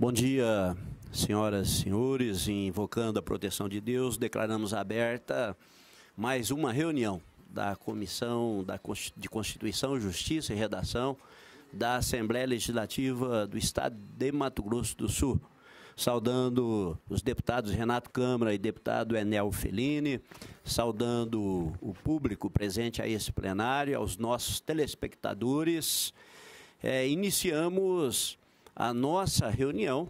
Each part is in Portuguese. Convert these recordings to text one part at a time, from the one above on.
Bom dia, senhoras e senhores. Invocando a proteção de Deus, declaramos aberta mais uma reunião da Comissão de Constituição, Justiça e Redação da Assembleia Legislativa do Estado de Mato Grosso do Sul. Saudando os deputados Renato Câmara e deputado Enel Fellini, saudando o público presente a esse plenário, aos nossos telespectadores. Iniciamos a nossa reunião,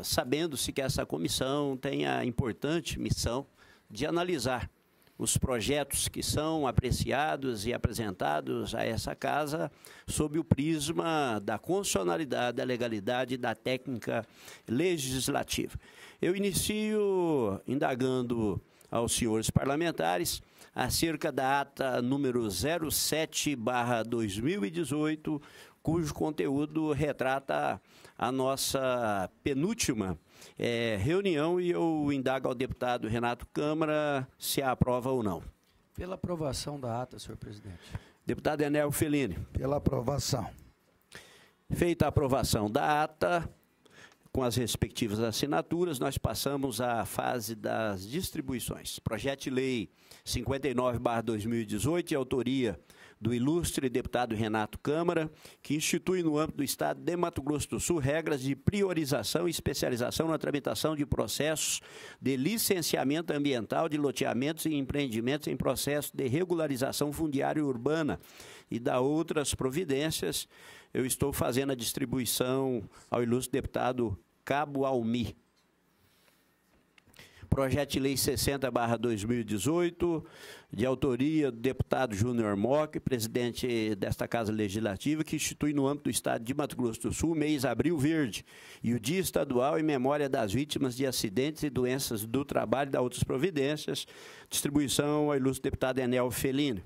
sabendo-se que essa comissão tem a importante missão de analisar os projetos que são apreciados e apresentados a essa casa sob o prisma da constitucionalidade, da legalidade e da técnica legislativa. Eu inicio indagando aos senhores parlamentares acerca da ata número 07/2018, cujo conteúdo retrata a nossa penúltima reunião, e eu indago ao deputado Renato Câmara se a aprova ou não. Pela aprovação da ata, senhor presidente. Deputado Enel Fellini. Pela aprovação. Feita a aprovação da ata, com as respectivas assinaturas, nós passamos à fase das distribuições. Projeto de Lei 59/2018, de autoria do ilustre deputado Renato Câmara, que institui no âmbito do Estado de Mato Grosso do Sul regras de priorização e especialização na tramitação de processos de licenciamento ambiental de loteamentos e empreendimentos em processo de regularização fundiária urbana e da outras providências. Eu estou fazendo a distribuição ao ilustre deputado Cabo Almi. Projeto de Lei 60/2018, de autoria do deputado Júnior Mock, presidente desta Casa Legislativa, que institui no âmbito do Estado de Mato Grosso do Sul o mês Abril Verde e o Dia Estadual em memória das vítimas de acidentes e doenças do trabalho e das outras providências. Distribuição ao ilustre deputado Enel Fellini.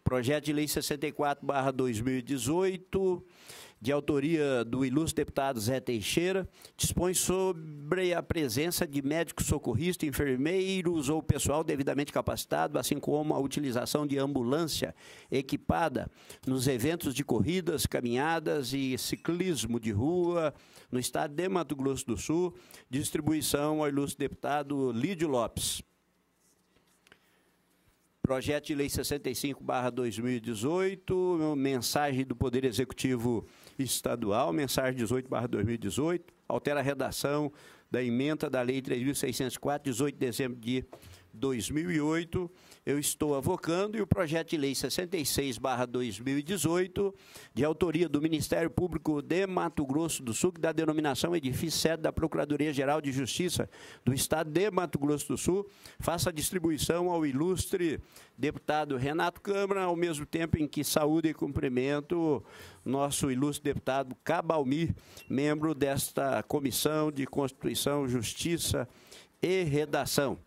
Projeto de Lei 64/2018, de autoria do ilustre deputado Zé Teixeira, dispõe sobre a presença de médicos socorristas, enfermeiros ou pessoal devidamente capacitado, assim como a utilização de ambulância equipada nos eventos de corridas, caminhadas e ciclismo de rua no estado de Mato Grosso do Sul. Distribuição ao ilustre deputado Lídio Lopes. Projeto de Lei 65/2018, mensagem do Poder Executivo Estadual, mensagem 18/2018, altera a redação da ementa da Lei 3.604, 18 de dezembro de 2008. Eu estou avocando, e o projeto de Lei 66/2018, de autoria do Ministério Público de Mato Grosso do Sul, que dá denominação edifício sede da Procuradoria-Geral de Justiça do Estado de Mato Grosso do Sul, faça a distribuição ao ilustre deputado Renato Câmara, ao mesmo tempo em que saúde e cumprimento nosso ilustre deputado Cabalmi, membro desta Comissão de Constituição, Justiça e Redação.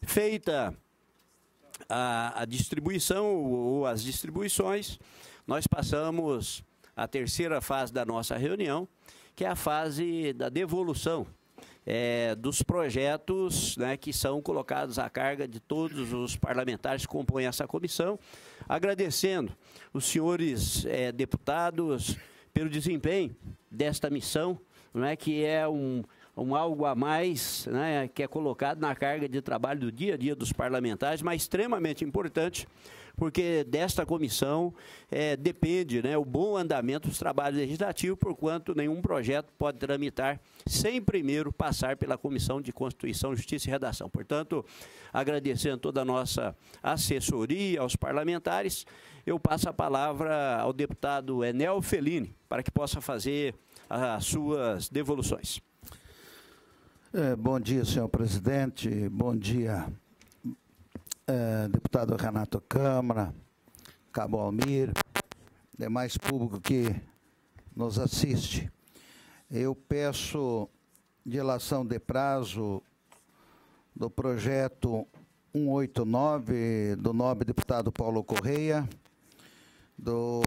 Feita a distribuição ou as distribuições, nós passamos à terceira fase da nossa reunião, que é a fase da devolução dos projetos, né, que são colocados à carga de todos os parlamentares que compõem essa comissão, agradecendo os senhores deputados pelo desempenho desta missão, né, que é um algo a mais, né, que é colocado na carga de trabalho do dia a dia dos parlamentares, mas extremamente importante, porque desta comissão depende, né, o bom andamento dos trabalhos legislativos, porquanto nenhum projeto pode tramitar sem primeiro passar pela Comissão de Constituição, Justiça e Redação. Portanto, agradecendo toda a nossa assessoria, aos parlamentares, eu passo a palavra ao deputado Enel Fellini, para que possa fazer as suas devoluções. Bom dia, senhor presidente. Bom dia, deputado Renato Câmara, Cabo Almir, demais público que nos assiste. Eu peço dilação de prazo do projeto 189 do nobre deputado Paulo Correia, do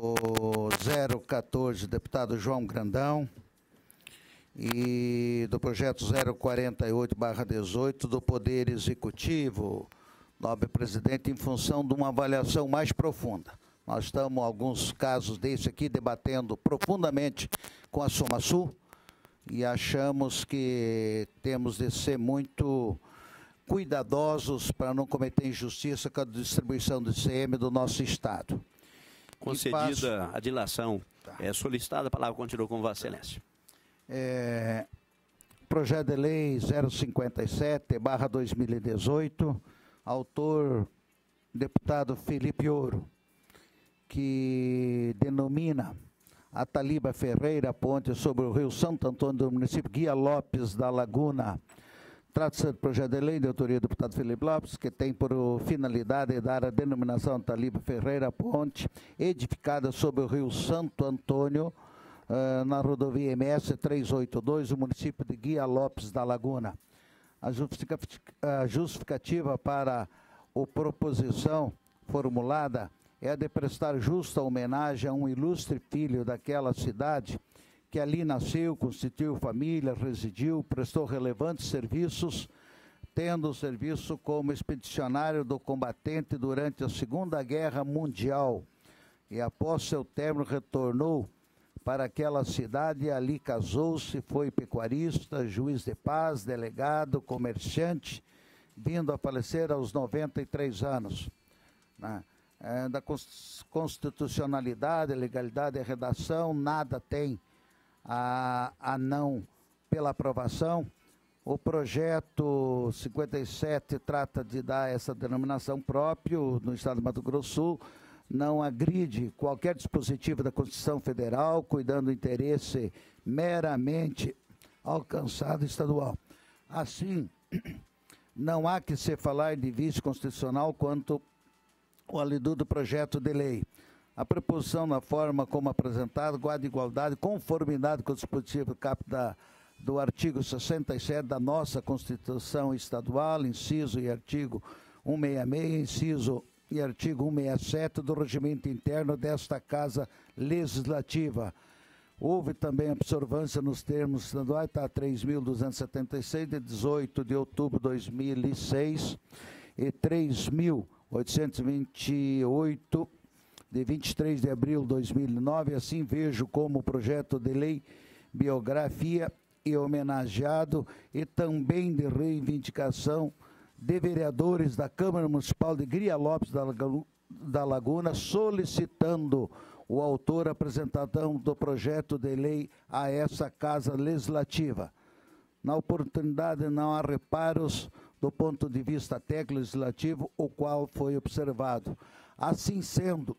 014 deputado João Grandão, e do projeto 048/18 do Poder Executivo, nobre presidente, em função de uma avaliação mais profunda. Nós estamos, alguns casos desse aqui, debatendo profundamente com a SomaSul e achamos que temos de ser muito cuidadosos para não cometer injustiça com a distribuição do ICM do nosso Estado. Concedida a dilação, é solicitada, a palavra continua com Vossa Excelência. Projeto de Lei 057/2018, autor deputado Felipe Ouro, que denomina a Taliba Ferreira, ponte sobre o rio Santo Antônio do município Guia Lopes da Laguna. Trata-se de projeto de lei de autoria do deputado Felipe Lopes, que tem por finalidade dar a denominação Taliba Ferreira, ponte edificada sobre o rio Santo Antônio, na rodovia MS 382, no município de Guia Lopes da Laguna. A justificativa para a proposição formulada é a de prestar justa homenagem a um ilustre filho daquela cidade, que ali nasceu, constituiu família, residiu, prestou relevantes serviços, tendo o serviço como expedicionário do combatente durante a Segunda Guerra Mundial, e após seu término retornou para aquela cidade e ali casou-se, foi pecuarista, juiz de paz, delegado, comerciante, vindo a falecer aos 93 anos. Da constitucionalidade, legalidade e redação, nada tem a não pela aprovação. O projeto 57 trata de dar essa denominação próprio no Estado do Mato Grosso do Sul, não agride qualquer dispositivo da Constituição Federal, cuidando do interesse meramente alcançado estadual. Assim, não há que se falar de vício constitucional quanto ao alidu do projeto de lei. A proposição, na forma como apresentada, guarda igualdade e conformidade com o dispositivo capta do artigo 67 da nossa Constituição Estadual, inciso e artigo 166, inciso e artigo 167 do regimento interno desta Casa Legislativa. Houve também observância nos termos estaduais, está 3.276, de 18 de outubro de 2006, e 3.828, de 23 de abril de 2009. Assim vejo como projeto de lei biografia e homenageado e também de reivindicação de vereadores da Câmara Municipal de Guia Lopes da Laguna, solicitando o autor a apresentação do projeto de lei a essa Casa Legislativa. Na oportunidade, não há reparos do ponto de vista técnico legislativo, o qual foi observado. Assim sendo,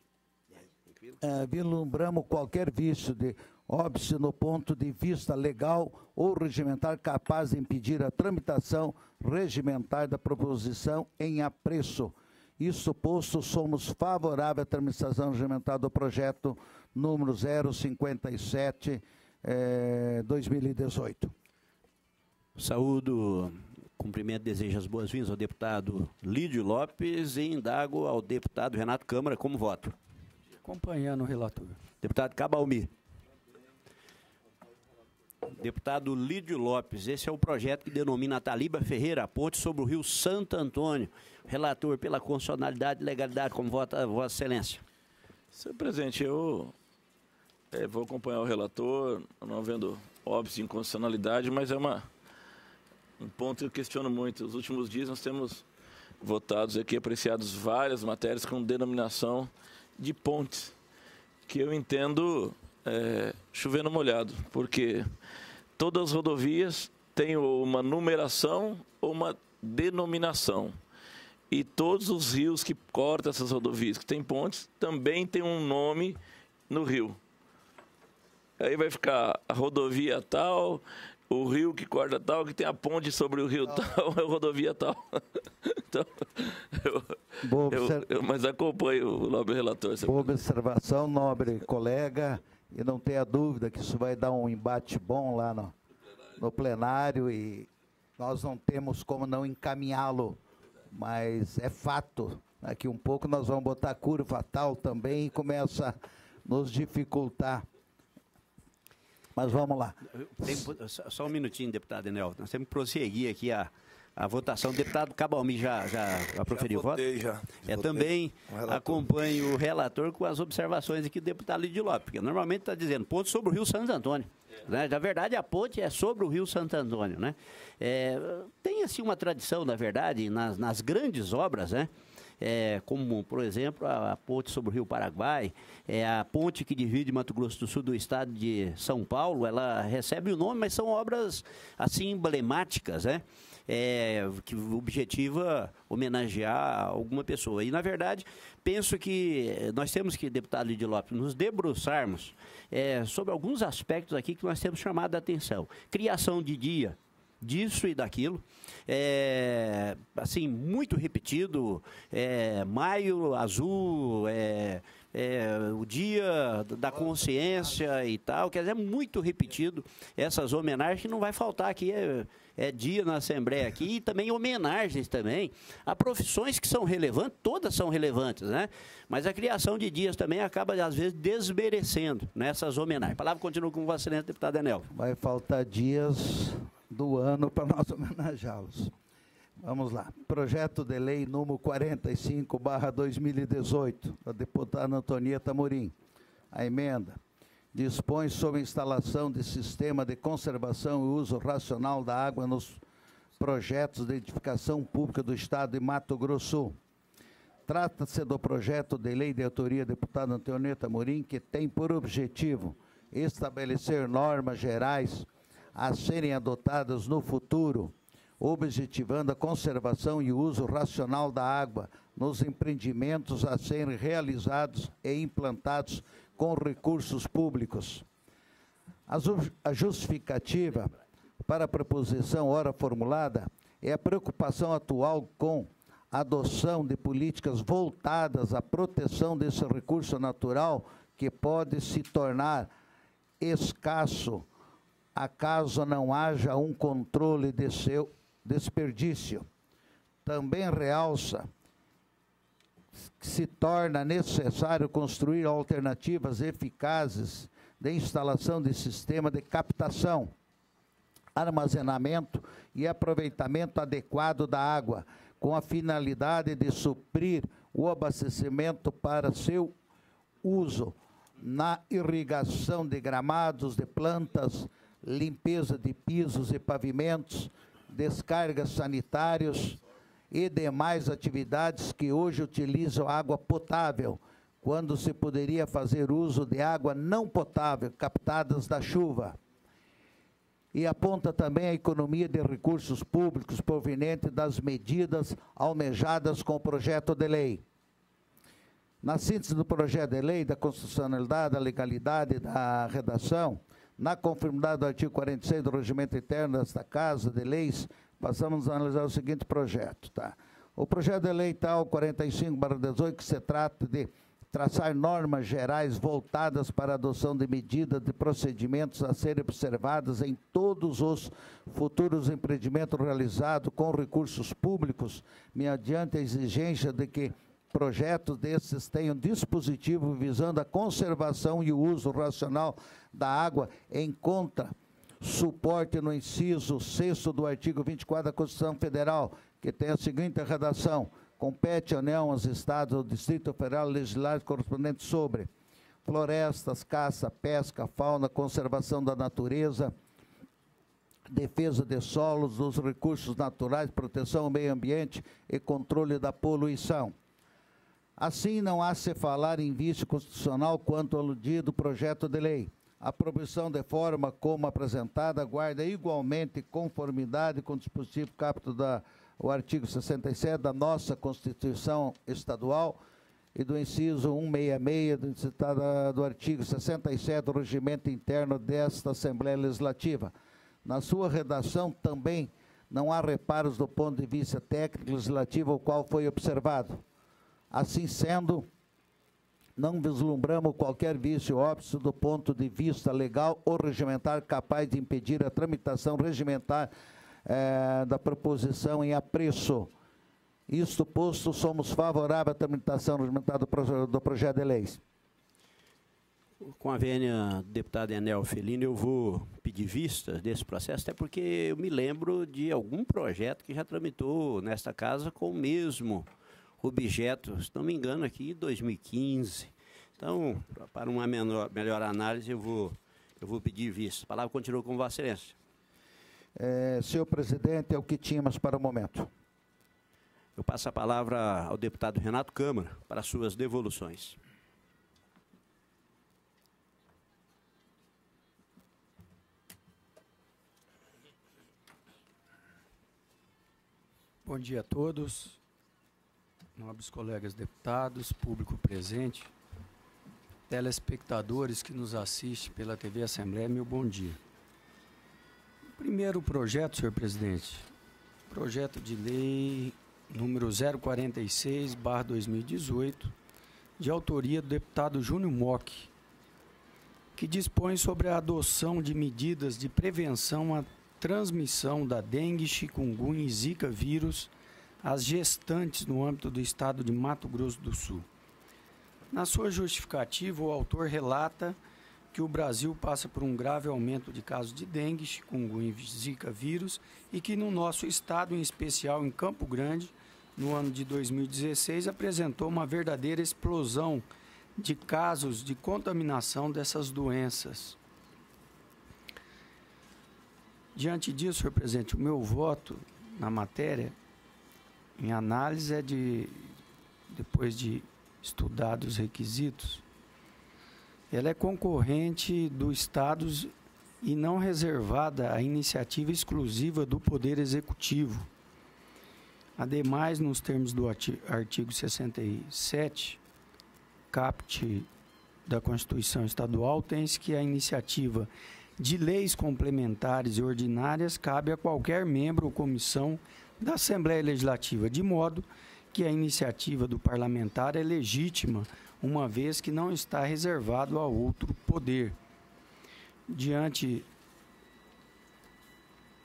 vislumbramos qualquer vício de óbice no ponto de vista legal ou regimentar capaz de impedir a tramitação regimentar da proposição em apreço. Isso posto, somos favoráveis à tramitação regimentar do projeto número 057, 2018. Saúdo, cumprimento, desejo as boas-vindas ao deputado Lídio Lopes e indago ao deputado Renato Câmara como voto. Acompanhando o relator. Deputado Cabalmi. Deputado Lídio Lopes, esse é o projeto que denomina a Taliba Ferreira, a ponte sobre o rio Santo Antônio. Relator pela constitucionalidade e legalidade, como vota Vossa Excelência. Senhor presidente, eu vou acompanhar o relator, não vendo óbvio de inconstitucionalidade, mas é um ponto que eu questiono muito. Nos últimos dias nós temos votados aqui, apreciados várias matérias com denominação de pontes, que eu entendo chovendo molhado, porque todas as rodovias têm uma numeração ou uma denominação. E todos os rios que cortam essas rodovias, que têm pontes, também tem um nome no rio. Aí vai ficar a rodovia tal, o rio que corta tal, que tem a ponte sobre o rio tal, é a rodovia tal. Então, mas acompanho o nobre relator. Boa observação, nobre colega, e não tenha dúvida que isso vai dar um embate bom lá no plenário, e nós não temos como não encaminhá-lo, mas é fato. Daqui um pouco nós vamos botar curva tal também e começa a nos dificultar. Mas vamos lá. Só um minutinho, deputado Enel. Nós temos que prosseguir aqui a votação. O deputado Cabalmi já proferiu o voto? Já. Também acompanho o relator com as observações aqui do deputado Lídio Lopes, porque normalmente está dizendo ponte sobre o Rio Santo Antônio. Né? Na verdade, a ponte é sobre o Rio Santo Antônio. Né? Tem assim uma tradição, na verdade, nas grandes obras, né? Como, por exemplo, a ponte sobre o Rio Paraguai, a ponte que divide Mato Grosso do Sul do estado de São Paulo, ela recebe o nome, mas são obras assim emblemáticas, né? Que objetiva homenagear alguma pessoa. E, na verdade, penso que nós temos que, deputado Lídio Lopes, nos debruçarmos sobre alguns aspectos aqui que nós temos chamado a atenção. Criação de dia disso e daquilo, assim, muito repetido, maio azul, o dia da consciência e tal, quer dizer, é muito repetido essas homenagens que não vai faltar aqui, dia na Assembleia aqui, e também homenagens também a profissões que são relevantes, todas são relevantes, né? Mas a criação de dias também acaba, às vezes, desmerecendo nessas homenagens. A palavra continua com Vossa Excelência, deputado Enel. Vai faltar dias do ano para nós homenageá-los. Vamos lá. Projeto de lei número 45/2018, da deputada Antonieta Amorim. A emenda dispõe sobre a instalação de sistema de conservação e uso racional da água nos projetos de edificação pública do Estado de Mato Grosso do Sul. Trata-se do projeto de lei de autoria da deputada Antonieta Amorim, que tem por objetivo estabelecer normas gerais a serem adotadas no futuro, objetivando a conservação e uso racional da água nos empreendimentos a serem realizados e implantados com recursos públicos. A justificativa para a proposição ora formulada é a preocupação atual com a adoção de políticas voltadas à proteção desse recurso natural que pode se tornar escasso acaso não haja um controle de seu desperdício. Também realça que se torna necessário construir alternativas eficazes de instalação de sistema de captação, armazenamento e aproveitamento adequado da água, com a finalidade de suprir o abastecimento para seu uso na irrigação de gramados, de plantas, limpeza de pisos e pavimentos, descargas sanitários e demais atividades que hoje utilizam água potável, quando se poderia fazer uso de água não potável, captadas da chuva. E aponta também a economia de recursos públicos proveniente das medidas almejadas com o projeto de lei. Na síntese do projeto de lei, da constitucionalidade, da legalidade e da redação, na conformidade do artigo 46 do Regimento Interno desta Casa de Leis, passamos a analisar o seguinte projeto. Tá? O projeto de lei tal 45/18, que se trata de traçar normas gerais voltadas para a adoção de medidas de procedimentos a serem observados em todos os futuros empreendimentos realizados com recursos públicos, mediante a exigência de que projetos desses tenham dispositivo visando a conservação e o uso racional da água, encontra suporte no inciso 6º do artigo 24 da Constituição Federal, que tem a seguinte redação: compete à União, aos Estados ou Distrito Federal legislar correspondente sobre florestas, caça, pesca, fauna, conservação da natureza, defesa de solos, dos recursos naturais, proteção ao meio ambiente e controle da poluição. Assim, não há se falar em vício constitucional quanto aludido projeto de lei. A proibição de forma como apresentada guarda igualmente conformidade com o dispositivo capto do artigo 67 da nossa Constituição Estadual e do inciso 166 do artigo 67 do Regimento Interno desta Assembleia Legislativa. Na sua redação também não há reparos do ponto de vista técnico legislativo ao qual foi observado. Assim sendo, não vislumbramos qualquer vício óbvio do ponto de vista legal ou regimentar capaz de impedir a tramitação regimentar da proposição em apreço. Isto posto, somos favoráveis à tramitação regimentar do projeto de lei. Com a vênia do deputado Enel Felino, eu vou pedir vista desse processo, até porque eu me lembro de algum projeto que já tramitou nesta casa com o mesmo objeto, se não me engano, aqui em 2015. Então, para uma melhor análise, eu vou pedir vista. A palavra continua com Vossa Excelência. Senhor presidente, é o que tínhamos para o momento. Eu passo a palavra ao deputado Renato Câmara para suas devoluções. Bom dia a todos, nobres colegas deputados, público presente, telespectadores que nos assistem pela TV Assembleia, meu bom dia. O primeiro projeto, senhor presidente, projeto de lei número 046/2018, de autoria do deputado Júnior Mock, que dispõe sobre a adoção de medidas de prevenção à transmissão da dengue, chikungunya e zika vírus às gestantes no âmbito do estado de Mato Grosso do Sul. Na sua justificativa, o autor relata que o Brasil passa por um grave aumento de casos de dengue, chikungunya e zika vírus e que no nosso estado, em especial em Campo Grande, no ano de 2016, apresentou uma verdadeira explosão de casos de contaminação dessas doenças. Diante disso, senhor presidente, o meu voto na matéria, em análise, é depois de estudados os requisitos, ela é concorrente do Estado e não reservada à iniciativa exclusiva do Poder Executivo. Ademais, nos termos do artigo 67, caput da Constituição Estadual, tem-se que a iniciativa de leis complementares e ordinárias cabe a qualquer membro ou comissão da Assembleia Legislativa, de modo que a iniciativa do parlamentar é legítima, uma vez que não está reservado a outro poder. Diante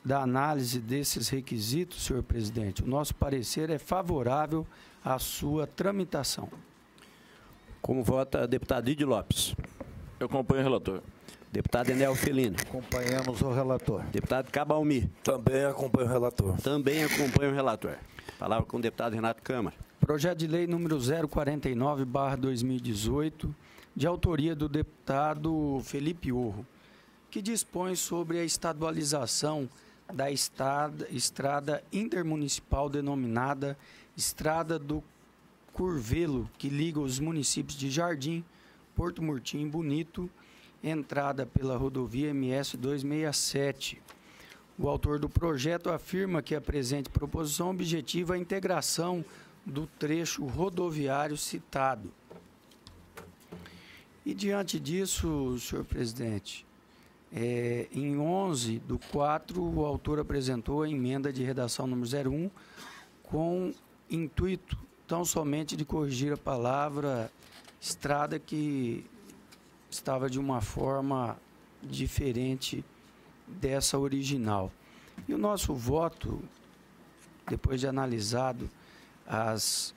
da análise desses requisitos, senhor presidente, o nosso parecer é favorável à sua tramitação. Como vota deputado Didio Lopes? Eu acompanho o relator. Deputado Enel Felino. Acompanhamos o relator. Deputado Cabalmi. Também acompanho o relator. Também acompanho o relator. Palavra com o deputado Renato Câmara. Projeto de lei número 049/2018, de autoria do deputado Felipe Orro, que dispõe sobre a estadualização da estrada intermunicipal denominada Estrada do Curvelo, que liga os municípios de Jardim, Porto Murtinho e Bonito, entrada pela rodovia MS 267. O autor do projeto afirma que a presente proposição objetiva a integração do trecho rodoviário citado. E diante disso, senhor presidente, em 11/4, o autor apresentou a emenda de redação número 01 com intuito tão somente de corrigir a palavra estrada, que estava de uma forma diferente dessa original. E o nosso voto, depois de analisado as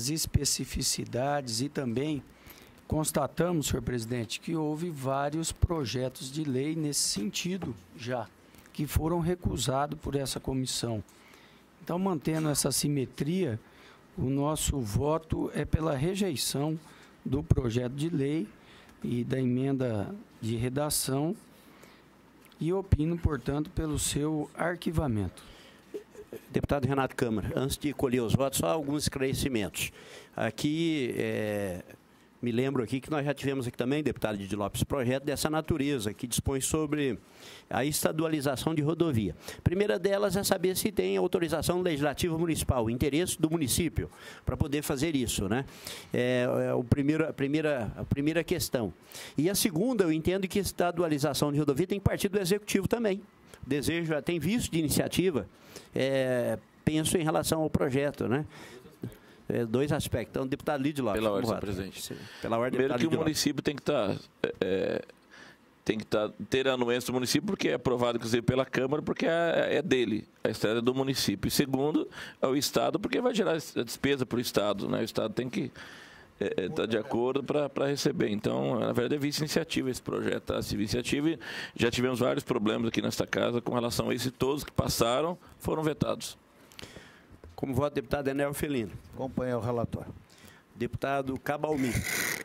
especificidades e também constatamos, senhor presidente, que houve vários projetos de lei nesse sentido já, que foram recusados por essa comissão. Então, mantendo essa simetria, o nosso voto é pela rejeição do projeto de lei e da emenda de redação e opino, portanto, pelo seu arquivamento. Deputado Renato Câmara, antes de colher os votos, só alguns esclarecimentos. Aqui, me lembro aqui que nós já tivemos aqui também, deputado Didio Lopes, projeto dessa natureza, que dispõe sobre a estadualização de rodovia. A primeira delas é saber se tem autorização legislativa municipal, interesse do município, para poder fazer isso, né? A primeira questão. E a segunda, eu entendo que a estadualização de rodovia tem que partir do Executivo também. Desejo, tem visto de iniciativa, penso em relação ao projeto, né? Dois aspectos. Então, deputado Didio Lopes. Pela ordem, senhor presidente. Pela ordem, primeiro que o município tem que ter a anuência do município, porque é aprovado, inclusive, pela Câmara, porque é dele, a estrada é do município. E segundo, é o Estado, porque vai gerar a despesa para o Estado, né? O Estado tem que está de acordo para receber. Então, na verdade, é vice-iniciativa esse projeto, tá? Vice-iniciativa, e já tivemos vários problemas aqui nesta casa com relação a isso, e todos que passaram foram vetados. Como voto, deputado Enel Felino. Acompanha o relator. Deputado Cabalmi.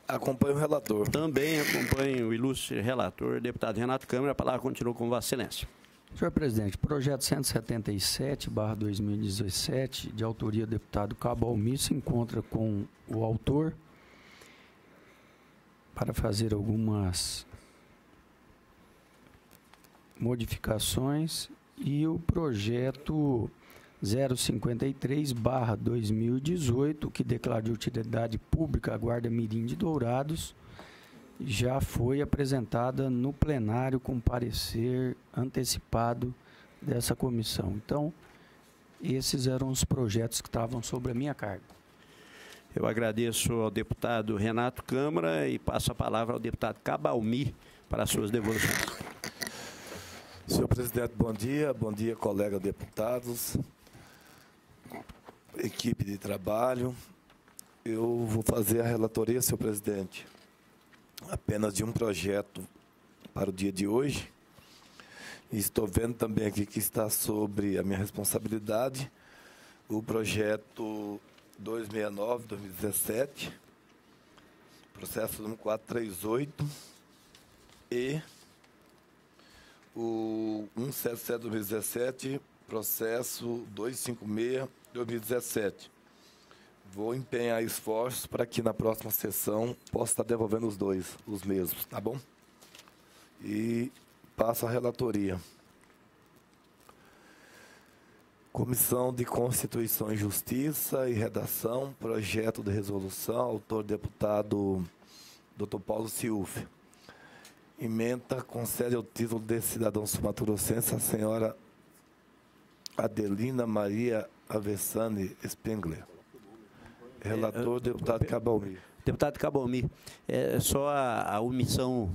Acompanho o relator. Também acompanho o ilustre relator, deputado Renato Câmara. A palavra continua com Vossa Excelência. Senhor presidente, projeto 177/2017, de autoria do deputado Cabalmi, se encontra com o autor para fazer algumas modificações, e o projeto 053/2018, que declara de utilidade pública a Guarda Mirim de Dourados, já foi apresentada no plenário com parecer antecipado dessa comissão. Então, esses eram os projetos que estavam sobre a minha carga. Eu agradeço ao deputado Renato Câmara e passo a palavra ao deputado Cabalmi para as suas devoluções. Senhor presidente, bom dia. Bom dia, colegas deputados, equipe de trabalho. Eu vou fazer a relatoria, senhor presidente, apenas de um projeto para o dia de hoje. E estou vendo também aqui que está sobre a minha responsabilidade o projeto 269/2017, processo número 438, e o 177/2017, processo 256/2017. Vou empenhar esforços para que na próxima sessão possa estar devolvendo os mesmos, tá bom? E passo a relatoria. Comissão de Constituição e Justiça e Redação, projeto de resolução, autor deputado Dr. Paulo Ciufi. Ementa concede o título de cidadão sul-mato-grossense a senhora Adelina Maria Avessani Spengler. Relator, deputado Cabalmi. Deputado Cabalmi, só a omissão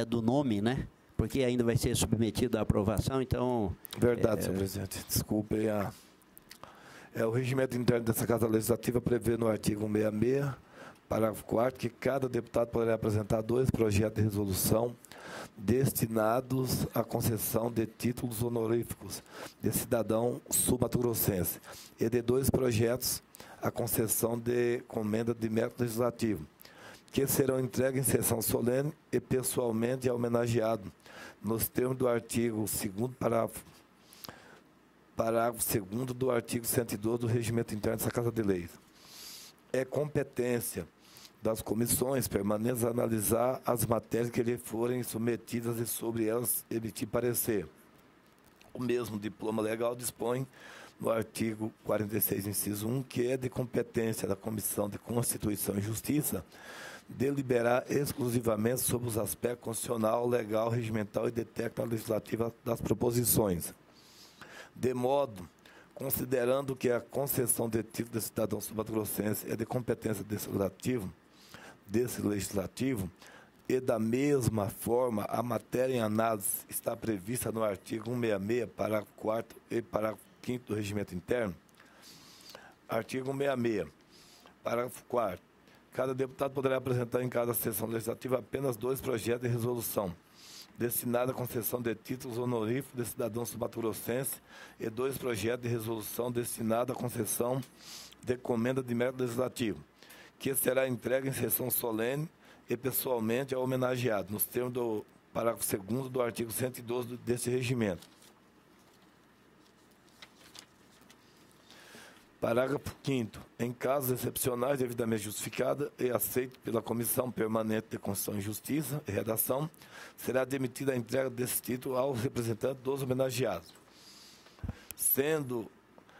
do nome, né? Porque ainda vai ser submetido à aprovação, então... Verdade, senhor presidente. Desculpe. O regimento interno dessa Casa Legislativa prevê no artigo 166, parágrafo 4º, que cada deputado poderá apresentar 2 projetos de resolução destinados à concessão de títulos honoríficos de cidadão sul-mato-grossense e de 2 projetos à concessão de comenda de mérito legislativo, que serão entregues em sessão solene e pessoalmente ao homenageado, nos termos do artigo 2º, parágrafo 2º do artigo 112 do Regimento Interno dessa Casa de Leis. É competência das comissões permanentes analisar as matérias que lhe forem submetidas e sobre elas emitir parecer. O mesmo diploma legal dispõe no artigo 46, inciso 1, que é de competência da Comissão de Constituição e Justiça deliberar exclusivamente sobre os aspectos constitucional, legal, regimental e de técnica legislativa das proposições. De modo, considerando que a concessão de título de cidadão sul-mato-grossense é de competência desse legislativo, e da mesma forma a matéria em análise está prevista no artigo 166, parágrafo 4º e parágrafo 5º do Regimento Interno. Artigo 166, parágrafo 4º. Cada deputado poderá apresentar em cada sessão legislativa apenas 2 projetos de resolução destinados à concessão de títulos honoríficos de cidadão sul-mato-grossense e 2 projetos de resolução destinados à concessão de comenda de mérito legislativo, que será entregue em sessão solene e pessoalmente ao homenageado, nos termos do parágrafo 2º do artigo 112 deste regimento. Parágrafo 5º. Em casos excepcionais devidamente justificados e aceitos pela Comissão Permanente de Constituição e Justiça e Redação, será demitida a entrega desse título aos representantes dos homenageados.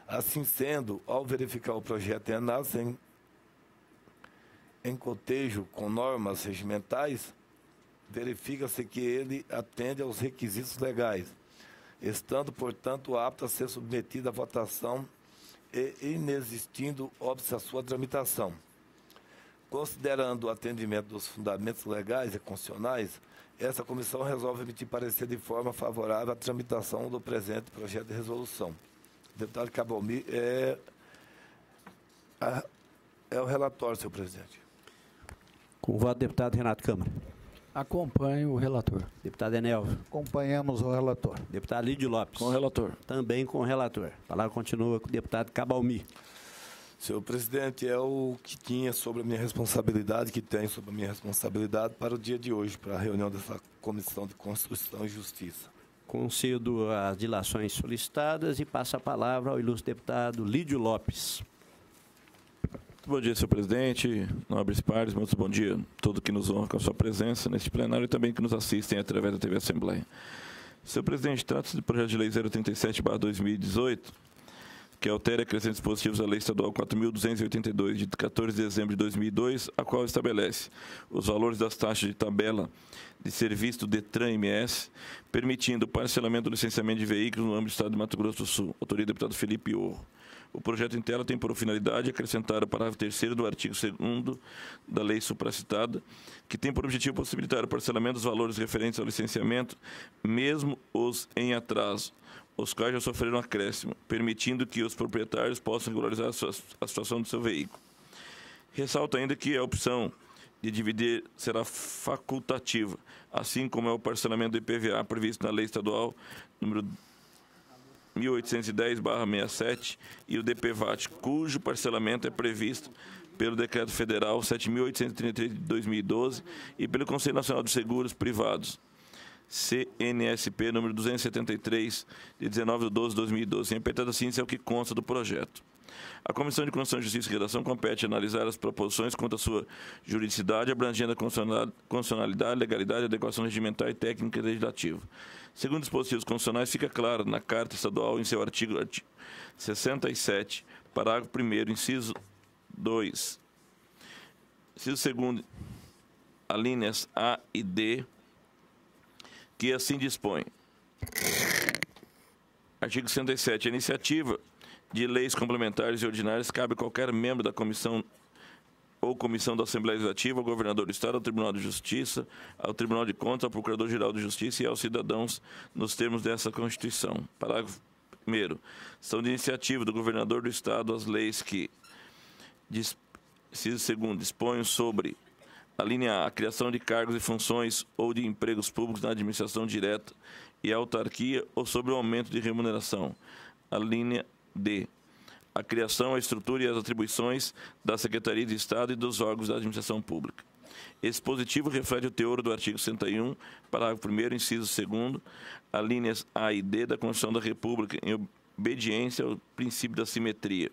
Assim sendo, ao verificar o projeto em análise em cotejo com normas regimentais, verifica-se que ele atende aos requisitos legais, estando, portanto, apto a ser submetido à votação e inexistindo óbice a sua tramitação. Considerando o atendimento dos fundamentos legais e constitucionais, essa comissão resolve emitir parecer de forma favorável à tramitação do presente projeto de resolução. O deputado Cabalmi é o relatório, senhor presidente. Com o voto do deputado Renato Câmara. Acompanho o relator. Deputado Enelvio. Acompanhamos o relator. Deputado Lídio Lopes. Com o relator. Também com o relator. A palavra continua com o deputado Cabalmi. Senhor presidente, é o que tinha sobre a minha responsabilidade, que tem sobre a minha responsabilidade para o dia de hoje, para a reunião dessa Comissão de Constituição e Justiça. Concedo as dilações solicitadas e passo a palavra ao ilustre deputado Lídio Lopes. Bom dia, senhor presidente, nobres pares, muito bom dia a todos que nos honram com a sua presença neste plenário e também que nos assistem através da TV Assembleia. Senhor presidente, trata-se do projeto de lei 037/2018, que altera e acrescenta dispositivos à Lei Estadual 4.282, de 14 de dezembro de 2002, a qual estabelece os valores das taxas de tabela de serviço do DETRAN-MS, permitindo o parcelamento do licenciamento de veículos no âmbito do Estado de Mato Grosso do Sul. Autoria do deputado Felipe Orro. O projeto em tela tem por finalidade acrescentar o parágrafo 3º do artigo 2º da lei supracitada, que tem por objetivo possibilitar o parcelamento dos valores referentes ao licenciamento, mesmo os em atraso, os quais já sofreram acréscimo, permitindo que os proprietários possam regularizar a situação do seu veículo. Ressalto ainda que a opção de dividir será facultativa, assim como é o parcelamento do IPVA previsto na Lei Estadual número 1810/67 e o DPVAT, cujo parcelamento é previsto pelo Decreto Federal 7.833 de 2012 e pelo Conselho Nacional de Seguros Privados, CNSP número 273 de 19/12/2012. Repetido assim, isso é o que consta do projeto. A Comissão de Constituição, Justiça e Redação compete analisar as proposições quanto à sua juridicidade, abrangendo a constitucionalidade, legalidade, adequação regimental e técnica legislativa. Segundo dispositivos constitucionais, fica claro na Carta Estadual, em seu artigo 67, parágrafo 1º, inciso 2, inciso 2º, alíneas A e D, que assim dispõe. Artigo 67. A iniciativa de leis complementares e ordinárias cabe a qualquer membro da comissão ou comissão da Assembleia Legislativa, ao governador do Estado, ao Tribunal de Justiça, ao Tribunal de Contas, ao Procurador-Geral de Justiça e aos cidadãos nos termos dessa Constituição. Parágrafo 1º. São de iniciativa do governador do Estado as leis que, inciso 2º, dispõem sobre a linha A, a criação de cargos e funções ou de empregos públicos na administração direta e autarquia ou sobre o aumento de remuneração. A linha D, a criação, a estrutura e as atribuições da Secretaria de Estado e dos órgãos da administração pública. Esse dispositivo reflete o teor do artigo 61, parágrafo 1º, inciso 2º, alíneas A e D da Constituição da República, em obediência ao princípio da simetria.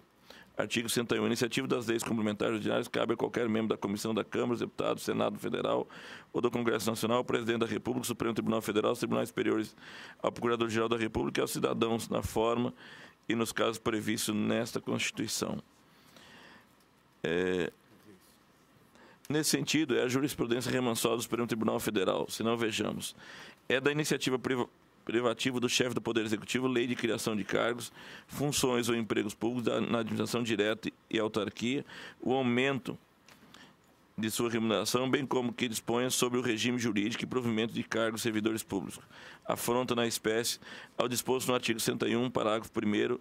Artigo 101. A iniciativa das leis complementares ordinárias cabe a qualquer membro da Comissão da Câmara, dos Deputados, Senado Federal ou do Congresso Nacional, ao Presidente da República, Supremo Tribunal Federal, aos Tribunais Superiores, ao Procurador-Geral da República e aos cidadãos na forma e nos casos previstos nesta Constituição. Nesse sentido, é a jurisprudência remansosa do Supremo Tribunal Federal, se não vejamos. É da iniciativa privativa do chefe do Poder Executivo, lei de criação de cargos, funções ou empregos públicos na administração direta e autarquia, o aumento de sua remuneração, bem como que disponha sobre o regime jurídico e provimento de cargos servidores públicos. Afronta na espécie ao disposto no artigo 101, parágrafo 1º,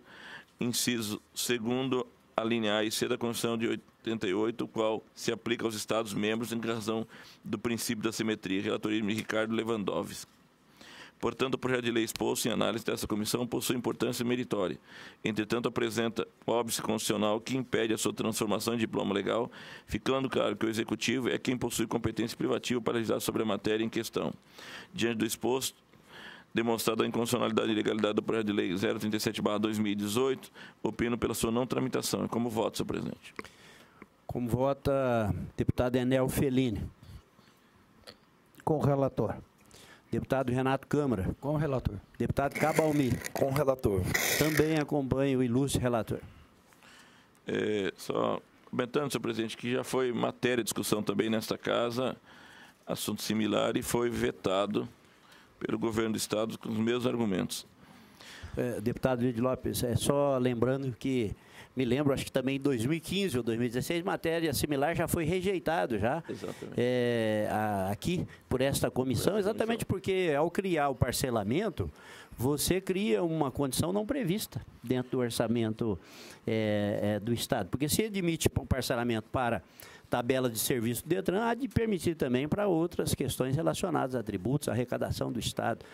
inciso 2º, a linha A e C da Constituição de 88, o qual se aplica aos Estados-membros em razão do princípio da simetria. Relatoria de Ricardo Lewandowski. Portanto, o projeto de lei exposto em análise dessa comissão possui importância meritória. Entretanto, apresenta óbice constitucional que impede a sua transformação em diploma legal, ficando claro que o Executivo é quem possui competência privativa para legislar sobre a matéria em questão. Diante do exposto, demonstrada a inconstitucionalidade e ilegalidade do projeto de lei 037/2018, opino pela sua não tramitação. E como voto, senhor presidente? Como vota deputado Enel Felini. Com o relator. Deputado Renato Câmara. Com o relator. Deputado Cabalmi. Com o relator. Também acompanho o ilustre relator. Só comentando, senhor presidente, que já foi matéria de discussão também nesta casa, assunto similar, e foi vetado pelo governo do Estado com os mesmos argumentos. Deputado Lídio Lopes, só lembrando que, me lembro, acho que também em 2015 ou 2016, matéria similar já foi rejeitado já aqui por esta comissão, exatamente porque ao criar o parcelamento, você cria uma condição não prevista dentro do orçamento do Estado. Porque se admite o parcelamento para tabela de serviço do Detran, há de permitir também para outras questões relacionadas a tributos, arrecadação do Estado.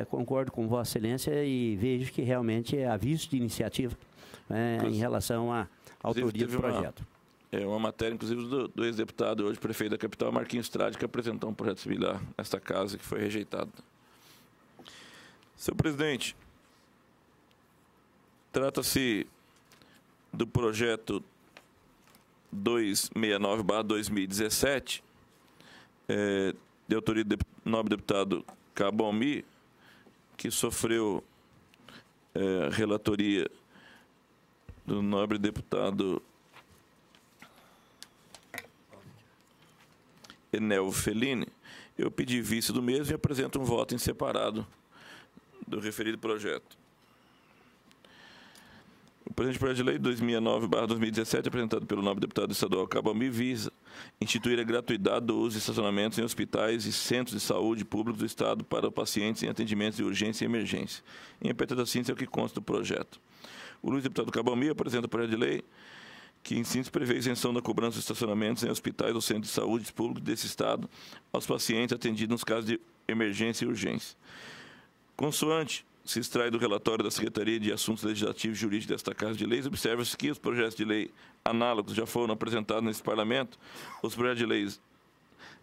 Concordo com Vossa Excelência e vejo que realmente é aviso de iniciativa em relação à autoria do projeto. Uma matéria, inclusive, do ex-deputado, hoje prefeito da capital, Marquinhos Trade, que apresentou um projeto similar nesta casa, que foi rejeitado. Senhor presidente, trata-se do projeto 269/2017, de autoria do nobre deputado Cabo Almi, que sofreu relatoria do nobre deputado Enel Fellini. Eu pedi vista do mesmo e apresento um voto em separado do referido projeto. O presente projeto de lei 269/2017, apresentado pelo nobre deputado estadual Cabo Almi, visa instituir a gratuidade do uso de estacionamentos em hospitais e centros de saúde públicos do Estado para pacientes em atendimentos de urgência e emergência. Em apertada síntese é o que consta do projeto. O Luiz Deputado Cabo Almi apresenta o projeto de lei que, em síntese, prevê isenção da cobrança de estacionamentos em hospitais ou centros de saúde públicos desse Estado aos pacientes atendidos nos casos de emergência e urgência. Consoante se extrai do relatório da Secretaria de Assuntos Legislativos e Jurídicos desta Casa de Leis, observa-se que os projetos de lei análogos já foram apresentados nesse Parlamento. Os projetos de leis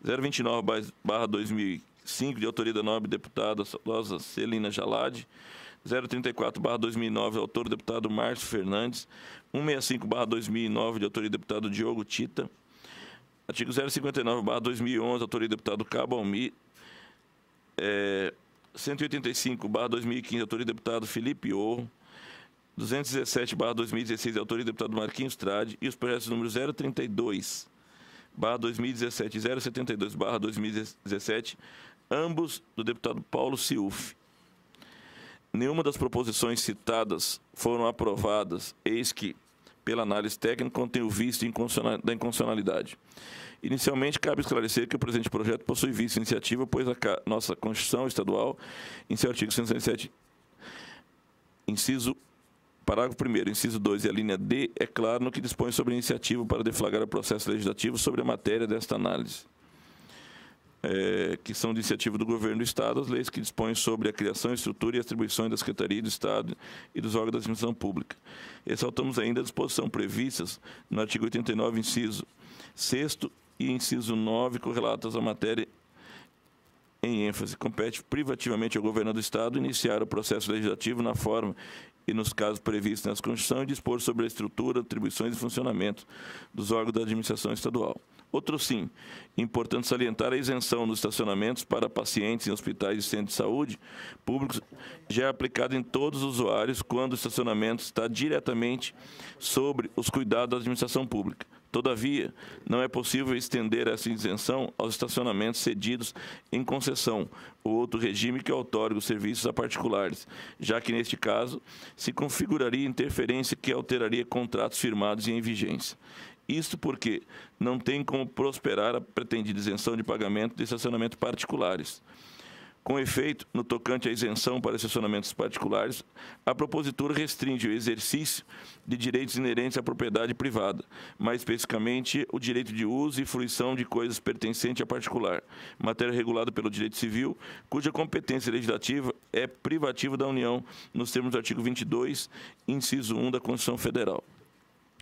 029/2005, de autoria da nobre deputada Rosa Celina Jalad, 034/2009, autor do deputado Márcio Fernandes, 165/2009, de autoria do deputado Diogo Tita, artigo 059/2011, autoria do deputado Cabo Almi, 185/2015, autoria do deputado Felipe Orro, 217/2016, autoria do deputado Marquinhos Trade, e os projetos números 032/2017 e 072/2017, ambos do deputado Paulo Ciuf. Nenhuma das proposições citadas foram aprovadas, eis que, pela análise técnica, contém o vício da inconstitucionalidade. Inicialmente, cabe esclarecer que o presente projeto possui vício de iniciativa, pois a nossa Constituição Estadual, em seu artigo 167, parágrafo 1º, inciso 2 e a linha D, é claro no que dispõe sobre a iniciativa para deflagrar o processo legislativo sobre a matéria desta análise. Que são de iniciativa do Governo do Estado, as leis que dispõem sobre a criação, estrutura e atribuições da Secretaria do Estado e dos órgãos da administração pública. Ressaltamos ainda a disposição previstas no artigo 89, inciso 6º e inciso 9, correlatas à matéria em ênfase. Compete privativamente ao Governo do Estado iniciar o processo legislativo na forma e nos casos previstos nessa Constituição e dispor sobre a estrutura, atribuições e funcionamento dos órgãos da administração estadual. Outro sim, importante salientar a isenção dos estacionamentos para pacientes em hospitais e centros de saúde públicos já é aplicada em todos os usuários quando o estacionamento está diretamente sobre os cuidados da administração pública. Todavia, não é possível estender essa isenção aos estacionamentos cedidos em concessão ou outro regime que outorgue os serviços a particulares, já que, neste caso, se configuraria interferência que alteraria contratos firmados e em vigência. Isto porque não tem como prosperar a pretendida isenção de pagamento de estacionamentos particulares. Com efeito, no tocante à isenção para estacionamentos particulares, a propositura restringe o exercício de direitos inerentes à propriedade privada, mais especificamente o direito de uso e fruição de coisas pertencentes a particular, matéria regulada pelo direito civil, cuja competência legislativa é privativa da União, nos termos do artigo 22, inciso 1 da Constituição Federal.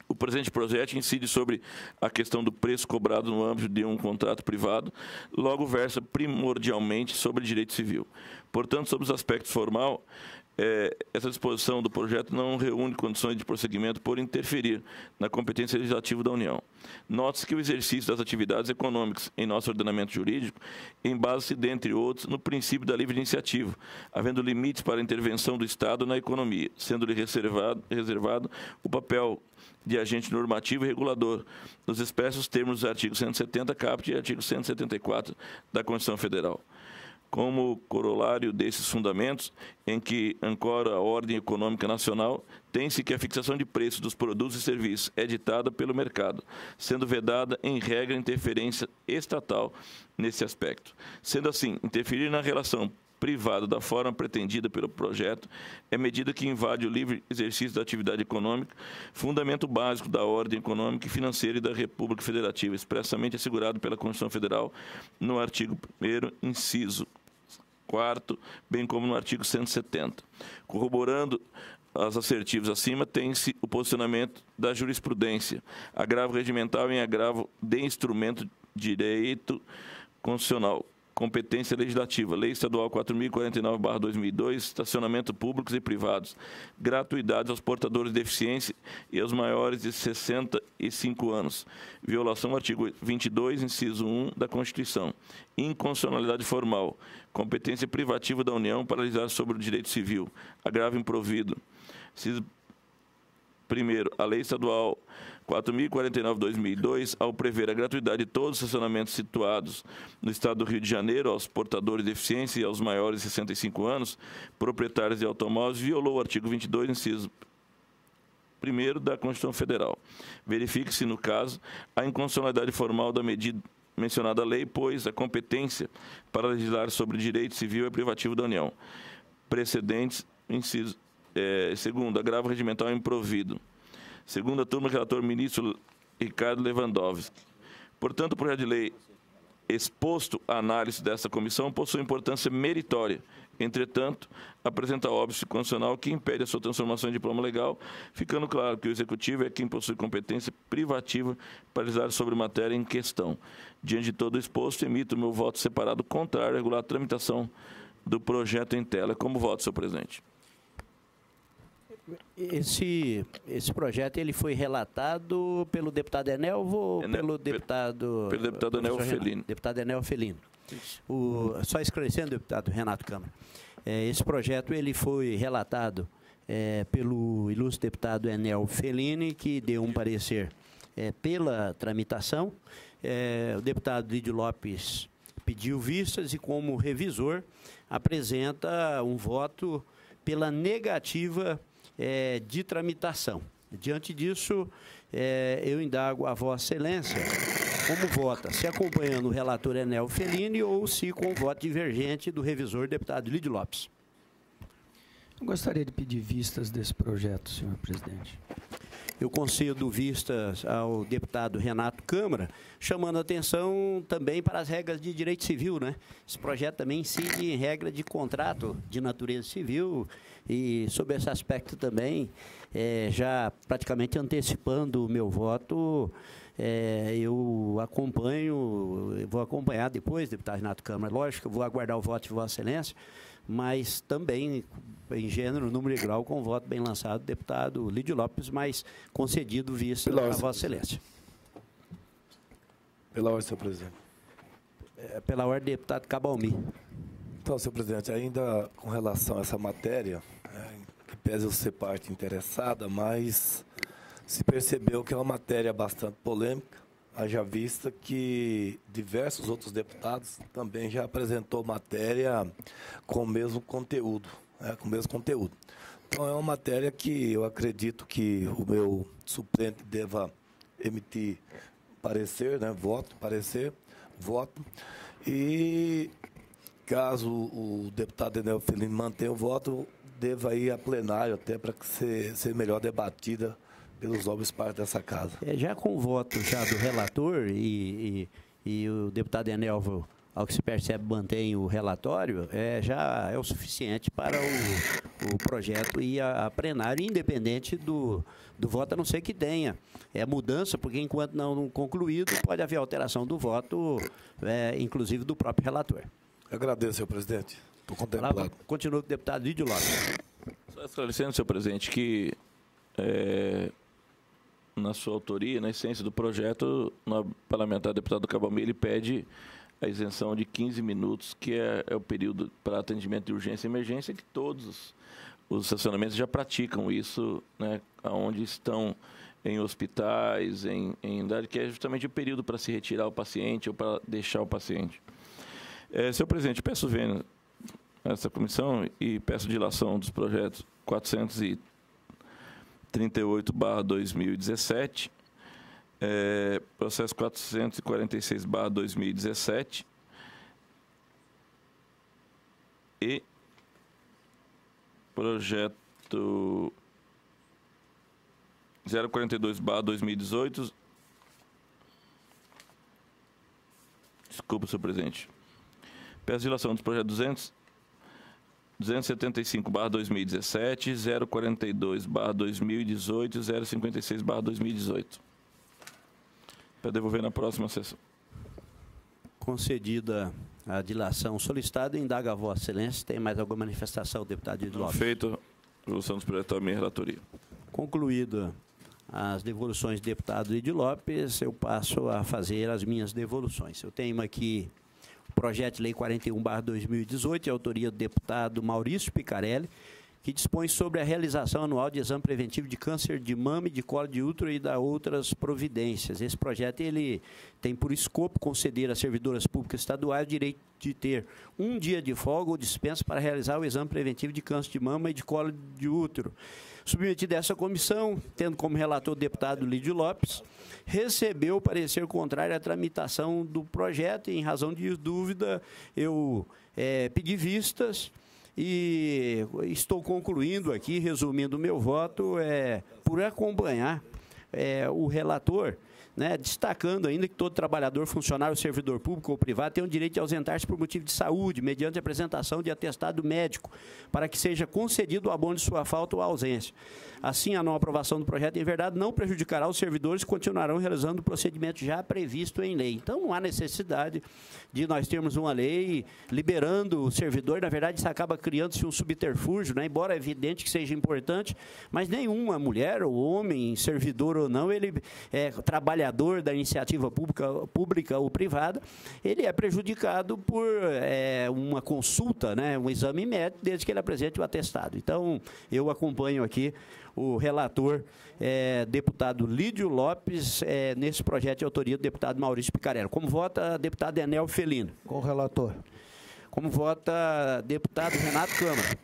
O presente projeto incide sobre a questão do preço cobrado no âmbito de um contrato privado, logo versa primordialmente sobre direito civil. Portanto, sobre os aspectos formais, essa disposição do projeto não reúne condições de prosseguimento por interferir na competência legislativa da União. Note-se que o exercício das atividades econômicas em nosso ordenamento jurídico embasa-se, dentre outros, no princípio da livre iniciativa, havendo limites para a intervenção do Estado na economia, sendo-lhe reservado o papel de agente normativo e regulador, nos expressos termos dos artigos 170 caput e artigo 174 da Constituição Federal. Como corolário desses fundamentos, em que ancora a ordem econômica nacional, tem-se que a fixação de preços dos produtos e serviços é ditada pelo mercado, sendo vedada, em regra, interferência estatal nesse aspecto. Sendo assim, interferir na relação privada da forma pretendida pelo projeto é medida que invade o livre exercício da atividade econômica, fundamento básico da ordem econômica e financeira e da República Federativa, expressamente assegurado pela Constituição Federal no artigo 1º, inciso 4º, bem como no artigo 170. Corroborando as assertivas acima, tem-se o posicionamento da jurisprudência, agravo regimental em agravo de instrumento de direito constitucional, competência legislativa, Lei Estadual 4.049/2002, estacionamento públicos e privados, gratuidade aos portadores de deficiência e aos maiores de 65 anos, violação ao artigo 22, inciso 1 da Constituição, inconstitucionalidade formal, competência privativa da União para legislar sobre o direito civil, agravo improvido. Primeiro, a Lei Estadual 4.049/2002, ao prever a gratuidade de todos os estacionamentos situados no Estado do Rio de Janeiro aos portadores de deficiência e aos maiores de 65 anos, proprietários de automóveis, violou o artigo 22, inciso 1º da Constituição Federal. Verifique-se, no caso, a inconstitucionalidade formal da medida mencionada lei, pois a competência para legislar sobre direito civil é privativo da União. Precedentes, inciso segundo, agravo regimental improvido. Segunda turma, relator ministro Ricardo Lewandowski. Portanto, o projeto de lei exposto à análise desta comissão possui importância meritória. Entretanto, apresenta óbice constitucional que impede a sua transformação em diploma legal, ficando claro que o Executivo é quem possui competência privativa para legislar sobre a matéria em questão. Diante de todo o exposto, emito o meu voto separado contrário à regular tramitação do projeto em tela. Como voto, senhor presidente? Esse projeto ele foi relatado pelo deputado Enelvo ou pelo deputado... Pelo deputado Enel Felino. Deputado Enel Felino. Só esclarecendo, deputado Renato Câmara, esse projeto ele foi relatado pelo ilustre deputado Enel Felini, que deu um parecer pela tramitação. O deputado Lídio Lopes pediu vistas e, como revisor, apresenta um voto pela negativa de tramitação. Diante disso, eu indago a Vossa Excelência como vota, se acompanhando o relator Enel Felini ou se com voto divergente do revisor deputado Lídio Lopes. Eu gostaria de pedir vistas desse projeto, senhor presidente. Eu concedo vistas ao deputado Renato Câmara, chamando a atenção também para as regras de direito civil, né? Esse projeto também incide em regra de contrato de natureza civil e, sob esse aspecto também, já praticamente antecipando o meu voto, eu vou acompanhar depois, deputado Renato Câmara, lógico, eu vou aguardar o voto de Vossa Excelência, mas também em gênero, número e grau, com voto bem lançado, deputado Lídio Lopes, mas concedido vista a Vossa Excelência. Pela ordem, senhor presidente. Pela ordem, deputado Cabalmi. Então, senhor presidente, ainda com relação a essa matéria, que pese eu ser parte interessada, mas se percebeu que é uma matéria bastante polêmica, haja vista que diversos outros deputados também já apresentou matéria com o mesmo conteúdo, Então, é uma matéria que eu acredito que o meu suplente deva emitir parecer, voto, e caso o deputado Enel Felini mantenha o voto, deva ir a plenário até para que seja melhor debatida pelos nobres partes dessa casa. Já com o voto já do relator e o deputado Enelvo, ao que se percebe, mantém o relatório, já é o suficiente para o projeto ir a plenário, independente do voto, a não ser que tenha mudança, porque enquanto não concluído, pode haver alteração do voto, inclusive do próprio relator. Eu agradeço, senhor presidente. Estou contemplado. Continua com o deputado Lídio Lopes. Só esclarecendo, senhor presidente, que na sua autoria, na essência do projeto, o parlamentar deputado Cabalmi, ele pede a isenção de 15 minutos, que é o período para atendimento de urgência e emergência, que todos os estacionamentos já praticam isso, né, onde estão em hospitais, em idade, que é justamente o período para se retirar o paciente ou para deixar o paciente. Senhor presidente, peço vênia a essa comissão e peço dilação dos projetos 438/2017, processo 446/2017 e projeto 042/2018. Desculpa, senhor presidente. Peço dilação dos projetos 275/2017, 042/2018 e 056/2018. Para devolver na próxima sessão. Concedida a dilação solicitada, indaga a Vossa Excelência. Tem mais alguma manifestação, deputado Edilson Lopes? Feito a devolução dos projetos à minha relatoria. Concluída as devoluções do deputado Edilson Lopes, eu passo a fazer as minhas devoluções. Eu tenho aqui o projeto de lei 41/2018, de autoria do deputado Maurício Picarelli, que dispõe sobre a realização anual de exame preventivo de câncer de mama e de colo de útero e da outras providências. Esse projeto ele tem por escopo conceder às servidoras públicas estaduais o direito de ter um dia de folga ou dispensa para realizar o exame preventivo de câncer de mama e de colo de útero. Submetido a essa comissão, tendo como relator o deputado Lídio Lopes, recebeu o parecer contrário à tramitação do projeto e, em razão de dúvida, eu pedi vistas e estou concluindo aqui, resumindo o meu voto, por acompanhar o relator, né, destacando ainda que todo trabalhador, funcionário, servidor público ou privado tem o direito de ausentar-se por motivo de saúde, mediante a apresentação de atestado médico, para que seja concedido o abono de sua falta ou ausência. Assim, a não aprovação do projeto, em verdade, não prejudicará os servidores que continuarão realizando o procedimento já previsto em lei. Então, não há necessidade de nós termos uma lei liberando o servidor. Na verdade, isso acaba criando-se um subterfúgio, né? Embora é evidente que seja importante, mas nenhuma mulher ou homem, servidor ou não, ele é trabalhador da iniciativa pública ou privada, ele é prejudicado por uma consulta, né? Um exame médico, desde que ele apresente o atestado. Então, eu acompanho aqui o relator, deputado Lídio Lopes, nesse projeto de autoria do deputado Maurício Picarelli. Como vota deputado Enel Felino? Com o relator. Como vota deputado Renato Câmara?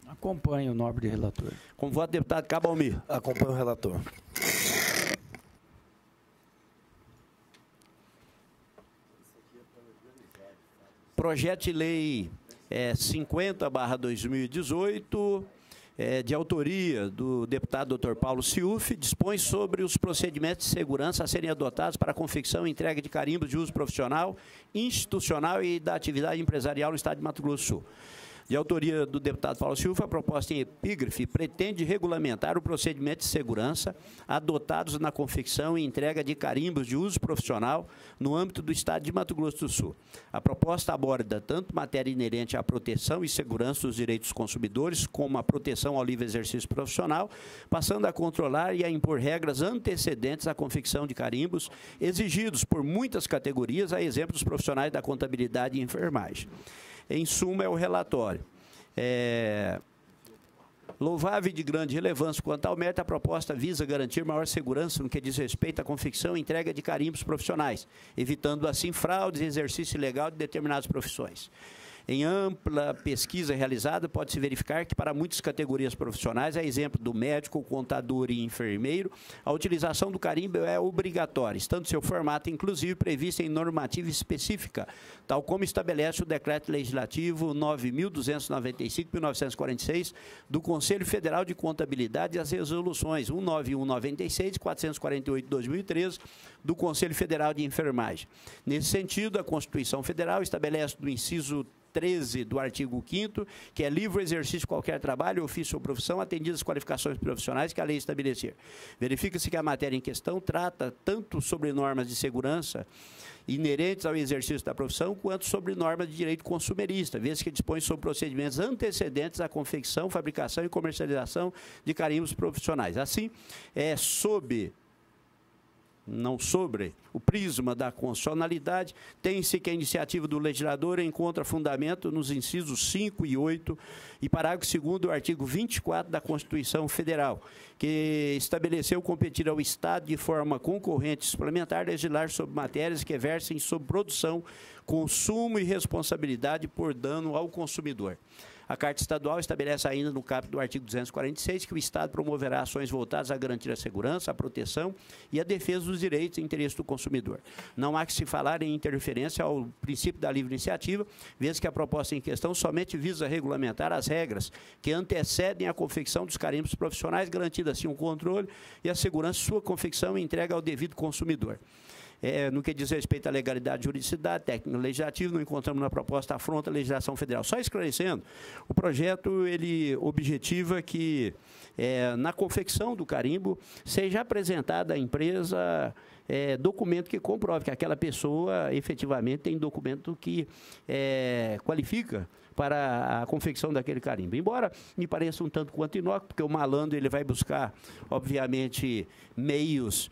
Acompanho o nobre relator. Como vota deputado Cabalmir? Acompanho o relator. Projeto de lei 50/2018, de autoria do deputado Dr. Paulo Ciuf, dispõe sobre os procedimentos de segurança a serem adotados para a confecção e entrega de carimbos de uso profissional, institucional e da atividade empresarial no estado de Mato Grosso do Sul. De autoria do deputado Paulo Ciuf, a proposta em epígrafe pretende regulamentar o procedimento de segurança adotados na confecção e entrega de carimbos de uso profissional no âmbito do estado de Mato Grosso do Sul. A proposta aborda tanto matéria inerente à proteção e segurança dos direitos dos consumidores, como a proteção ao livre exercício profissional, passando a controlar e a impor regras antecedentes à confecção de carimbos, exigidos por muitas categorias, a exemplo dos profissionais da contabilidade e enfermagem. Em suma, é o relatório. Louvável e de grande relevância quanto ao mérito, a proposta visa garantir maior segurança no que diz respeito à confecção e entrega de carimbos profissionais, evitando assim fraudes e exercício ilegal de determinadas profissões. Em ampla pesquisa realizada, pode-se verificar que para muitas categorias profissionais, a exemplo do médico, contador e enfermeiro, a utilização do carimbo é obrigatória, estando seu formato, inclusive, previsto em normativa específica, tal como estabelece o Decreto Legislativo 9.295/1946 do Conselho Federal de Contabilidade e as resoluções 191/96 e 448/2013 do Conselho Federal de Enfermagem. Nesse sentido, a Constituição Federal estabelece no inciso 13 do artigo 5º, que é livre exercício de qualquer trabalho, ofício ou profissão, atendidas as qualificações profissionais que a lei estabelecer. Verifica-se que a matéria em questão trata tanto sobre normas de segurança inerentes ao exercício da profissão, quanto sobre normas de direito consumerista, vez que dispõe sobre procedimentos antecedentes à confecção, fabricação e comercialização de carimbos profissionais. Assim, sob não sobre, o prisma da constitucionalidade, tem-se que a iniciativa do legislador encontra fundamento nos incisos 5 e 8 e parágrafo 2º do artigo 24 da Constituição Federal, que estabeleceu competir ao Estado de forma concorrente e suplementar legislar sobre matérias que versem sobre produção, consumo e responsabilidade por dano ao consumidor. A Carta Estadual estabelece ainda no caput do artigo 246 que o Estado promoverá ações voltadas a garantir a segurança, a proteção e a defesa dos direitos e interesses do consumidor. Não há que se falar em interferência ao princípio da livre iniciativa, vez que a proposta em questão somente visa regulamentar as regras que antecedem a confecção dos carimbos profissionais, garantindo assim o controle e a segurança de sua confecção e entrega ao devido consumidor. No que diz respeito à legalidade, juridicidade, técnico legislativo, não encontramos na proposta afronta à legislação federal. Só esclarecendo, o projeto ele objetiva que na confecção do carimbo seja apresentada à empresa documento que comprove que aquela pessoa efetivamente tem documento que qualifica para a confecção daquele carimbo. Embora me pareça um tanto quanto inócuo, porque o malandro ele vai buscar, obviamente, meios,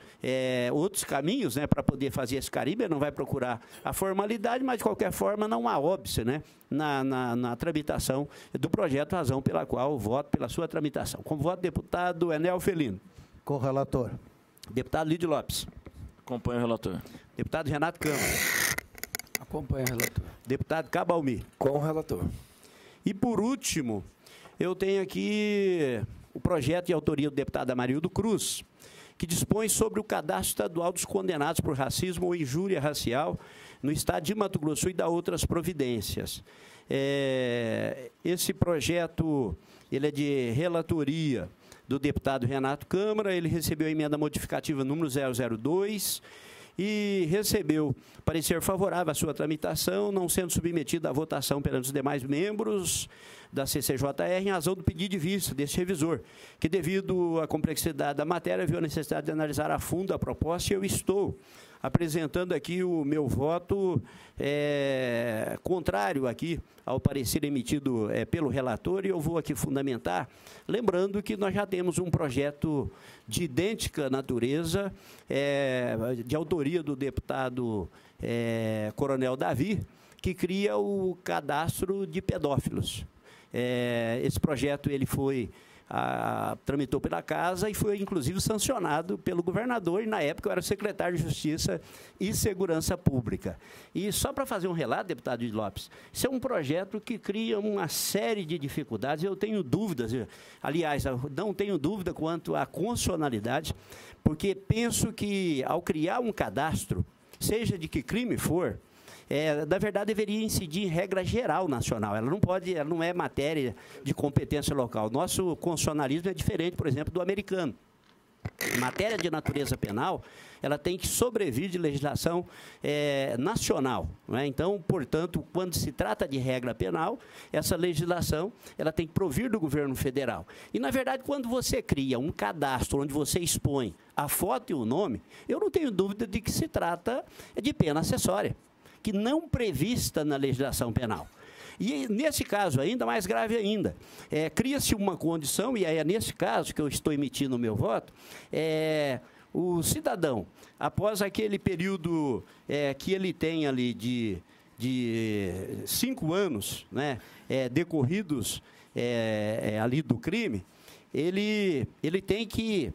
outros caminhos, né, para poder fazer esse carimbo, ele não vai procurar a formalidade, mas, de qualquer forma, não há óbice, né, na tramitação do projeto, razão pela qual eu voto pela sua tramitação. Como voto, deputado Enel Felino. Correlator. Deputado Lídio Lopes. Acompanho o relator. Deputado Renato Câmara. Acompanho o relator. Deputado Cabalmi. Com o relator. E, por último, eu tenho aqui o projeto de autoria do deputado Amarildo Cruz, que dispõe sobre o cadastro estadual dos condenados por racismo ou injúria racial no estado de Mato Grosso e da outras providências. Esse projeto ele é de relatoria do deputado Renato Câmara, ele recebeu a emenda modificativa número 002, e recebeu parecer favorável à sua tramitação, não sendo submetido à votação perante os demais membros da CCJR, em razão do pedido de vista deste revisor, que, devido à complexidade da matéria, viu a necessidade de analisar a fundo a proposta, e eu estou apresentando aqui o meu voto contrário aqui ao parecer emitido pelo relator, e eu vou aqui fundamentar, lembrando que nós já temos um projeto de idêntica natureza, de autoria do deputado Coronel Davi, que cria o cadastro de pedófilos. Esse projeto ele tramitou pela Casa e foi, inclusive, sancionado pelo governador, e, na época, eu era secretário de Justiça e Segurança Pública. E, só para fazer um relato, deputado Lopes, isso é um projeto que cria uma série de dificuldades. Eu tenho dúvidas, aliás, não tenho dúvida quanto à constitucionalidade, porque penso que, ao criar um cadastro, seja de que crime for, na verdade, deveria incidir em regra geral nacional. Ela não é matéria de competência local. Nosso constitucionalismo é diferente, por exemplo, do americano. Em matéria de natureza penal, ela tem que sobrevir de legislação nacional, não é? Então, portanto, quando se trata de regra penal, essa legislação ela tem que provir do governo federal. E, na verdade, quando você cria um cadastro onde você expõe a foto e o nome, eu não tenho dúvida de que se trata de pena acessória, que não prevista na legislação penal. E, nesse caso, ainda mais grave ainda, cria-se uma condição, e é nesse caso que eu estou emitindo o meu voto, o cidadão, após aquele período que ele tem ali de 5 anos, né, decorridos ali do crime, ele tem que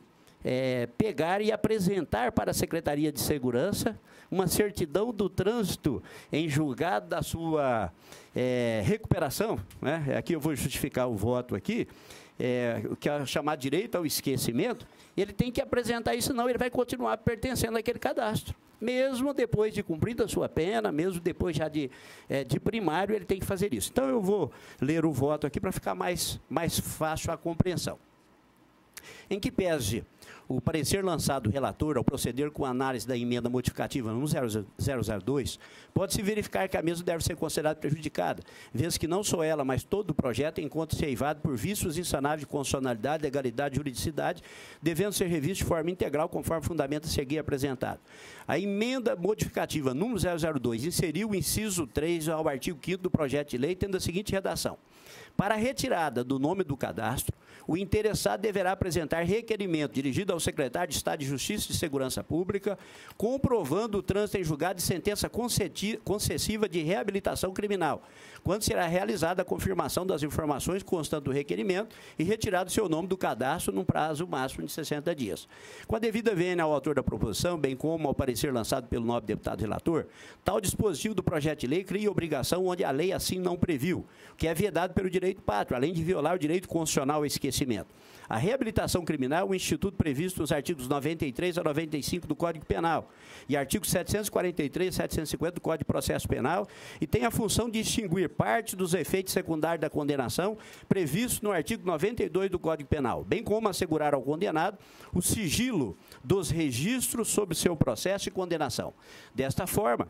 pegar e apresentar para a Secretaria de Segurança uma certidão do trânsito em julgado da sua recuperação, né? Aqui eu vou justificar o voto aqui, que é chamado direito ao esquecimento. Ele tem que apresentar isso, senão ele vai continuar pertencendo àquele cadastro. Mesmo depois de cumprida a sua pena, mesmo depois já de primário, ele tem que fazer isso. Então, eu vou ler o voto aqui para ficar mais fácil a compreensão. Em que pese o parecer lançado do relator ao proceder com a análise da emenda modificativa no 002, pode-se verificar que a mesma deve ser considerada prejudicada, vez que não só ela, mas todo o projeto encontra-se eivado por vícios insanáveis de constitucionalidade, legalidade e juridicidade, devendo ser revisto de forma integral, conforme o fundamento a seguir apresentado. A emenda modificativa número 002 inseriu o inciso 3 ao artigo 5º do projeto de lei, tendo a seguinte redação: para a retirada do nome do cadastro, o interessado deverá apresentar requerimento dirigido dirigida ao secretário de Estado de Justiça e Segurança Pública, comprovando o trânsito em julgado de sentença concessiva de reabilitação criminal, quando será realizada a confirmação das informações constantes do requerimento e retirado seu nome do cadastro num prazo máximo de 60 dias. Com a devida vênia ao autor da proposição, bem como ao parecer lançado pelo nobre deputado relator, tal dispositivo do projeto de lei cria obrigação onde a lei assim não previu, que é vedado pelo direito pátrio, além de violar o direito constitucional ao esquecimento. A reabilitação criminal é um instituto previsto nos artigos 93 a 95 do Código Penal e artigos 743 e 750 do Código de Processo Penal e tem a função de extinguir parte dos efeitos secundários da condenação previstos no artigo 92 do Código Penal, bem como assegurar ao condenado o sigilo dos registros sobre seu processo e condenação. Desta forma,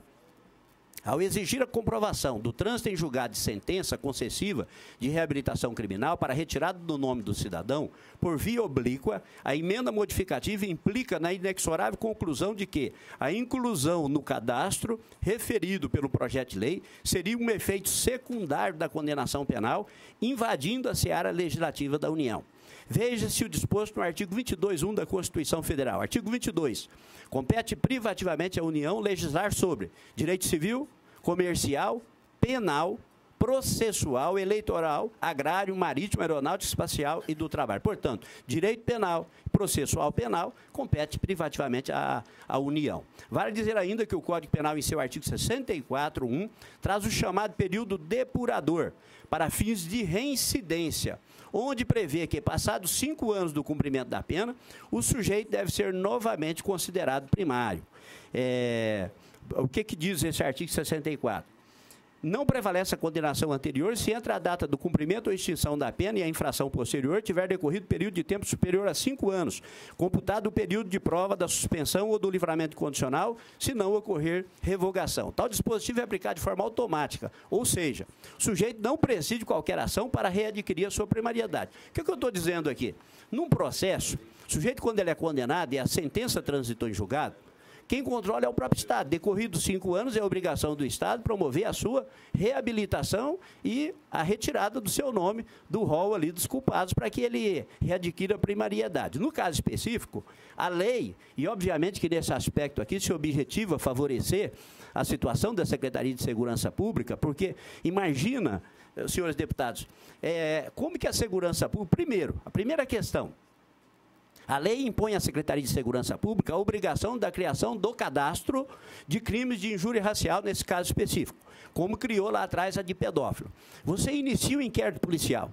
ao exigir a comprovação do trânsito em julgado de sentença concessiva de reabilitação criminal para retirada do nome do cidadão, por via oblíqua, a emenda modificativa implica na inexorável conclusão de que a inclusão no cadastro referido pelo projeto de lei seria um efeito secundário da condenação penal, invadindo a seara legislativa da União. Veja-se o disposto no artigo 22.1 da Constituição Federal. Artigo 22. Compete privativamente à União legislar sobre direito civil, comercial, penal, processual, eleitoral, agrário, marítimo, aeronáutico, espacial e do trabalho. Portanto, direito penal, processual penal, compete privativamente à União. Vale dizer ainda que o Código Penal, em seu artigo 64.1, traz o chamado período depurador para fins de reincidência, onde prevê que, passados 5 anos do cumprimento da pena, o sujeito deve ser novamente considerado primário. O que diz esse artigo 64? Não prevalece a condenação anterior se entre a data do cumprimento ou extinção da pena e a infração posterior tiver decorrido período de tempo superior a 5 anos, computado o período de prova da suspensão ou do livramento condicional, se não ocorrer revogação. Tal dispositivo é aplicado de forma automática, ou seja, o sujeito não preside qualquer ação para readquirir a sua primariedade. O que eu estou dizendo aqui? Num processo, o sujeito, quando ele é condenado e a sentença transitou em julgado, quem controla é o próprio Estado. Decorridos 5 anos, é obrigação do Estado promover a sua reabilitação e a retirada do seu nome do rol ali dos culpados para que ele readquira a primariedade. No caso específico, a lei, e obviamente que nesse aspecto aqui se objetiva favorecer a situação da Secretaria de Segurança Pública, porque imagina, senhores deputados, como que a segurança pública... Primeiro, a primeira questão, a lei impõe à Secretaria de Segurança Pública a obrigação da criação do cadastro de crimes de injúria racial, nesse caso específico, como criou lá atrás a de pedófilo. Você inicia o inquérito policial.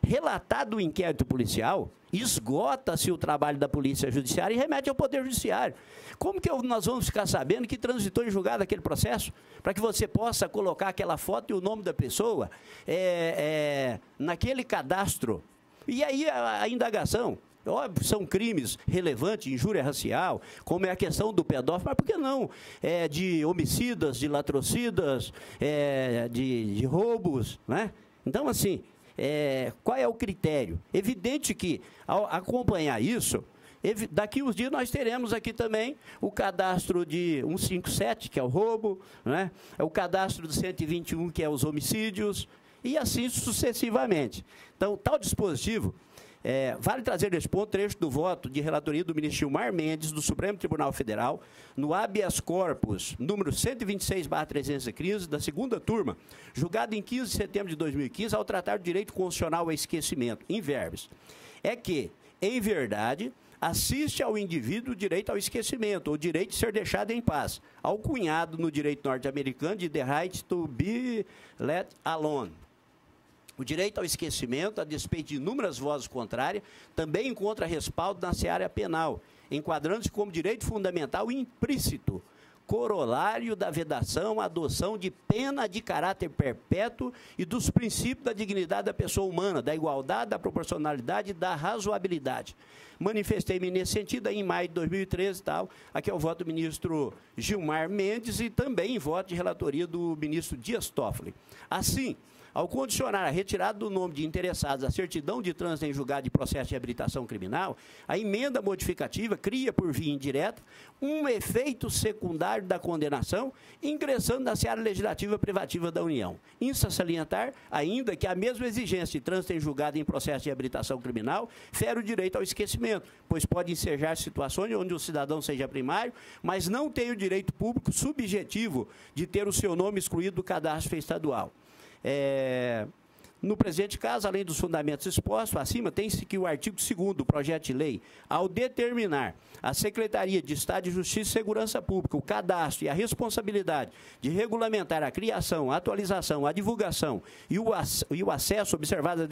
Relatado o inquérito policial, esgota-se o trabalho da Polícia Judiciária e remete ao Poder Judiciário. Como que nós vamos ficar sabendo que transitou em julgado aquele processo? Para que você possa colocar aquela foto e o nome da pessoa naquele cadastro. E aí a indagação... Óbvio, são crimes relevantes, injúria racial, como é a questão do pedófilo, mas por que não? De homicidas, de latrocidas, de roubos, né? Então, assim, qual é o critério? Evidente que, ao acompanhar isso, daqui uns dias nós teremos aqui também o cadastro de 157, que é o roubo, né? O cadastro do 121, que é os homicídios, e assim sucessivamente. Então, tal dispositivo... vale trazer nesse ponto trecho do voto de relatoria do ministro Gilmar Mendes, do Supremo Tribunal Federal, no habeas corpus, número 126/315, da segunda turma, julgado em 15 de setembro de 2015, ao tratar do direito constitucional ao esquecimento, em verbos. É que, em verdade, assiste ao indivíduo o direito ao esquecimento, ou direito de ser deixado em paz, alcunhado no direito norte-americano de the right to be let alone. O direito ao esquecimento, a despeito de inúmeras vozes contrárias, também encontra respaldo na seara penal, enquadrando-se como direito fundamental implícito, corolário da vedação, adoção de pena de caráter perpétuo e dos princípios da dignidade da pessoa humana, da igualdade, da proporcionalidade e da razoabilidade. Manifestei-me nesse sentido aí em maio de 2013 e tal. Aqui é o voto do ministro Gilmar Mendes e também em voto de relatoria do ministro Dias Toffoli. Assim, ao condicionar a retirada do nome de interessados à certidão de trânsito em julgado de processo de reabilitação criminal, a emenda modificativa cria, por via indireta, um efeito secundário da condenação, ingressando na seara legislativa privativa da União. Insta salientar, ainda, que a mesma exigência de trânsito em julgado em processo de reabilitação criminal fere o direito ao esquecimento, pois pode ensejar situações onde o cidadão seja primário, mas não tem o direito público subjetivo de ter o seu nome excluído do cadastro estadual. No presente caso, além dos fundamentos expostos acima, tem-se que o artigo 2º do projeto de lei, ao determinar a Secretaria de Estado de Justiça e Segurança Pública, o cadastro e a responsabilidade de regulamentar a criação, a atualização, a divulgação e o acesso, observadas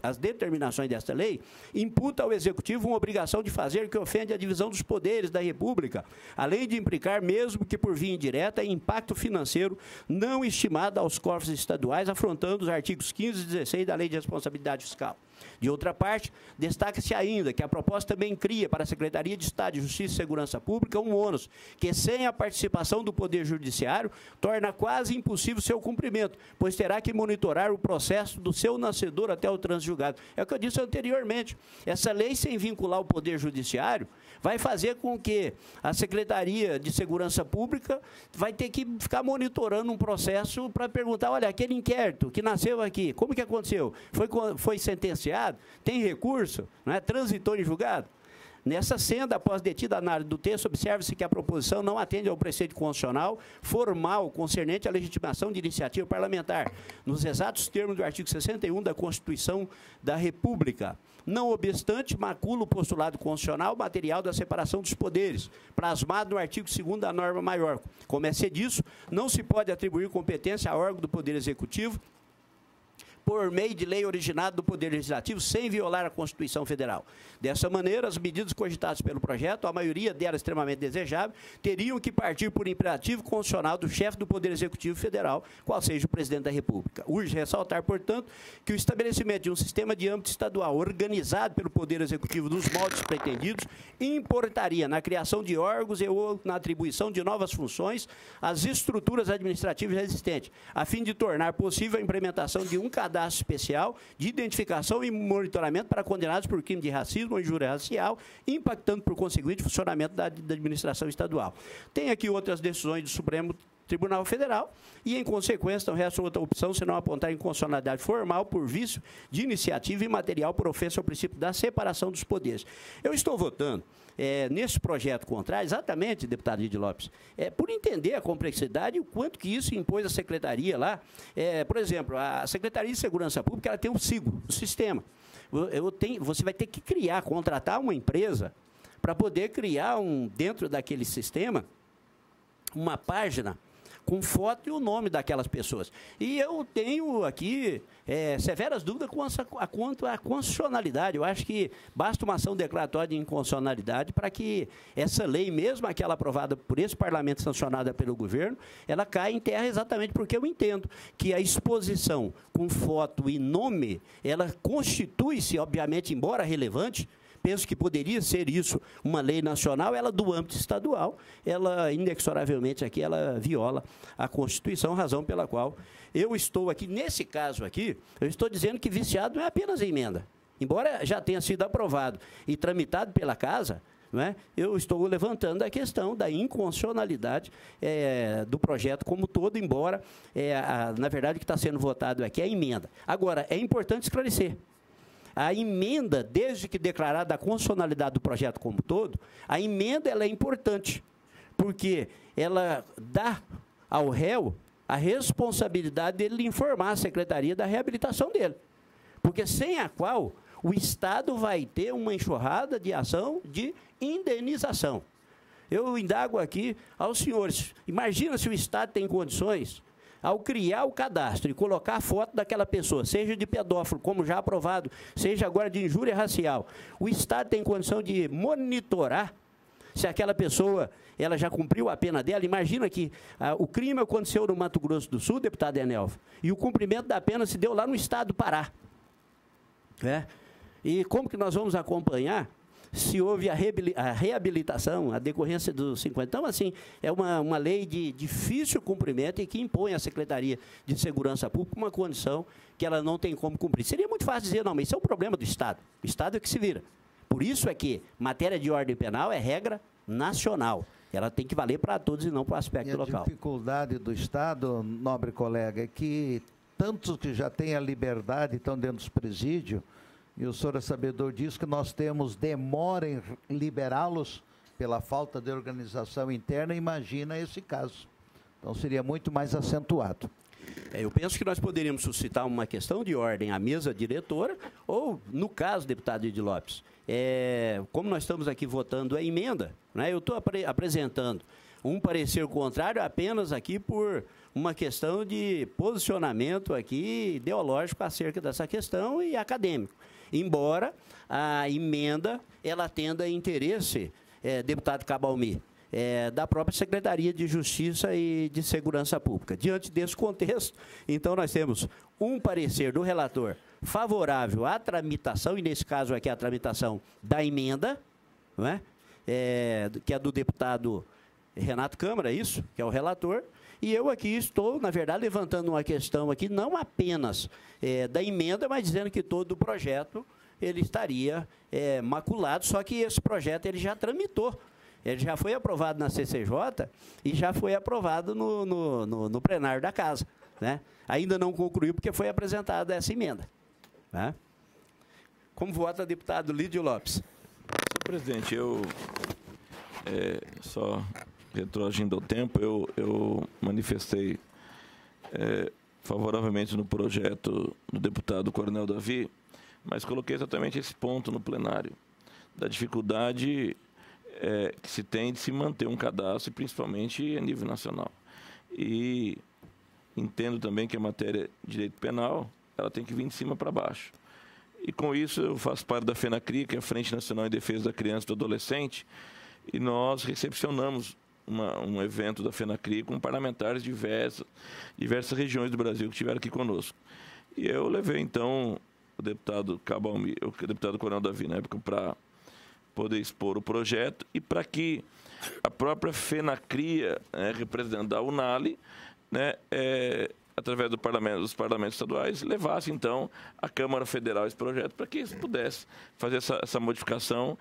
as determinações desta lei, imputa ao Executivo uma obrigação de fazer que ofende a divisão dos poderes da República, além de implicar, mesmo que por via indireta, impacto financeiro não estimado aos cofres estaduais, afrontando os artigos 15 e 16 da Lei de Responsabilidade Fiscal. De outra parte, destaca-se ainda que a proposta também cria para a Secretaria de Estado de Justiça e Segurança Pública um ônus que, sem a participação do Poder Judiciário, torna quase impossível seu cumprimento, pois terá que monitorar o processo do seu nascedor até o trânsito julgado. É o que eu disse anteriormente. Essa lei, sem vincular o Poder Judiciário, vai fazer com que a Secretaria de Segurança Pública vai ter que ficar monitorando um processo para perguntar, olha, aquele inquérito que nasceu aqui, como que aconteceu? Foi sentenciado? Tem recurso? Não é? Transitou em julgado? Nessa senda, após detida a análise do texto, observa-se que a proposição não atende ao preceito constitucional formal concernente à legitimação de iniciativa parlamentar, nos exatos termos do artigo 61 da Constituição da República. Não obstante, macula o postulado constitucional material da separação dos poderes, plasmado no artigo 2º da norma maior. Como é disso, não se pode atribuir competência a órgão do Poder Executivo por meio de lei originada do Poder Legislativo, sem violar a Constituição Federal. Dessa maneira, as medidas cogitadas pelo projeto, a maioria delas extremamente desejável, teriam que partir por imperativo constitucional do chefe do Poder Executivo Federal, qual seja o Presidente da República. Urge ressaltar, portanto, que o estabelecimento de um sistema de âmbito estadual organizado pelo Poder Executivo nos moldes pretendidos importaria na criação de órgãos ou na atribuição de novas funções às estruturas administrativas existentes, a fim de tornar possível a implementação de um cadastro especial de identificação e monitoramento para condenados por crime de racismo ou injúria racial, impactando, por conseguinte, o funcionamento da administração estadual. Tem aqui outras decisões do Supremo Tribunal Federal e, em consequência, não resta outra opção senão apontar inconstitucionalidade formal por vício de iniciativa e material por ofensa ao princípio da separação dos poderes. Eu estou votando nesse projeto contrário, exatamente, deputado Lídio Lopes, por entender a complexidade e o quanto que isso impôs à Secretaria lá. Por exemplo, a Secretaria de Segurança Pública ela tem o SIGO, o sistema. Você vai ter que contratar uma empresa para poder criar, dentro daquele sistema, uma página com foto e o nome daquelas pessoas. E eu tenho aqui severas dúvidas quanto à constitucionalidade. Eu acho que basta uma ação declaratória de inconstitucionalidade para que essa lei, mesmo aquela aprovada por esse parlamento, sancionada pelo governo, ela caia em terra exatamente porque eu entendo que a exposição com foto e nome, ela constitui-se, obviamente, embora relevante, penso que poderia ser isso uma lei nacional, ela do âmbito estadual, ela inexoravelmente aqui, ela viola a Constituição, razão pela qual eu estou aqui, nesse caso aqui, eu estou dizendo que viciado não é apenas a emenda. Embora já tenha sido aprovado e tramitado pela Casa, não é? Eu estou levantando a questão da inconstitucionalidade do projeto como todo, embora, na verdade, o que está sendo votado aqui é a emenda. Agora, é importante esclarecer. A emenda, desde que declarada a constitucionalidade do projeto como todo, a emenda ela é importante, porque ela dá ao réu a responsabilidade dele informar a Secretaria da reabilitação dele. Porque sem a qual o Estado vai ter uma enxurrada de ação de indenização. Eu indago aqui aos senhores, imagina se o Estado tem condições, ao criar o cadastro e colocar a foto daquela pessoa, seja de pedófilo, como já aprovado, seja agora de injúria racial, o Estado tem condição de monitorar se aquela pessoa ela já cumpriu a pena dela. Imagina que o crime aconteceu no Mato Grosso do Sul, deputado Enelvo, e o cumprimento da pena se deu lá no estado do Pará. E como que nós vamos acompanhar se houve a reabilitação, a decorrência dos 50. Então, assim, é uma lei de difícil cumprimento e que impõe à Secretaria de Segurança Pública uma condição que ela não tem como cumprir. Seria muito fácil dizer, não, mas isso é um problema do Estado. O Estado é que se vira. Por isso é que matéria de ordem penal é regra nacional. Ela tem que valer para todos e não para o aspecto local. A dificuldade do Estado, nobre colega, é que tantos que já têm a liberdade estão dentro dos presídios, e o senhor é sabedor disso, que nós temos demora em liberá-los pela falta de organização interna, imagina esse caso. Então, seria muito mais acentuado. Eu penso que nós poderíamos suscitar uma questão de ordem à mesa diretora, ou, no caso, deputado Edi Lopes, como nós estamos aqui votando a emenda, né, eu estou apresentando um parecer contrário apenas aqui por uma questão de posicionamento aqui ideológico acerca dessa questão e acadêmico. Embora a emenda ela atenda interesse, deputado Cabalmi, da própria Secretaria de Justiça e de Segurança Pública. Diante desse contexto, então, nós temos um parecer do relator favorável à tramitação, e nesse caso aqui a tramitação da emenda, não é? Que é do deputado Renato Câmara, isso, que é o relator, e eu aqui estou, na verdade, levantando uma questão aqui, não apenas da emenda, mas dizendo que todo o projeto ele estaria maculado, só que esse projeto ele já tramitou. Ele já foi aprovado na CCJ e já foi aprovado no plenário da Casa, né? Ainda não concluiu porque foi apresentada essa emenda, né? Como vota o deputado Lídio Lopes? Senhor presidente, eu, só retroagindo ao tempo, eu manifestei favoravelmente no projeto do deputado Coronel Davi, mas coloquei exatamente esse ponto no plenário, da dificuldade que se tem de se manter um cadastro, principalmente a nível nacional. E entendo também que a matéria de direito penal, ela tem que vir de cima para baixo. E com isso eu faço parte da FENACRI, que é a Frente Nacional em Defesa da Criança e do Adolescente, e nós recepcionamos um evento da FENACRI com parlamentares de diversas regiões do Brasil que estiveram aqui conosco. E eu levei, então, o deputado Cabalmi, o deputado Coronel Davi, na época, para poder expor o projeto e para que a própria FENACRI, representando a UNALI, né, através dos parlamentos estaduais, levasse, então, à Câmara Federal esse projeto para que pudesse fazer essa modificação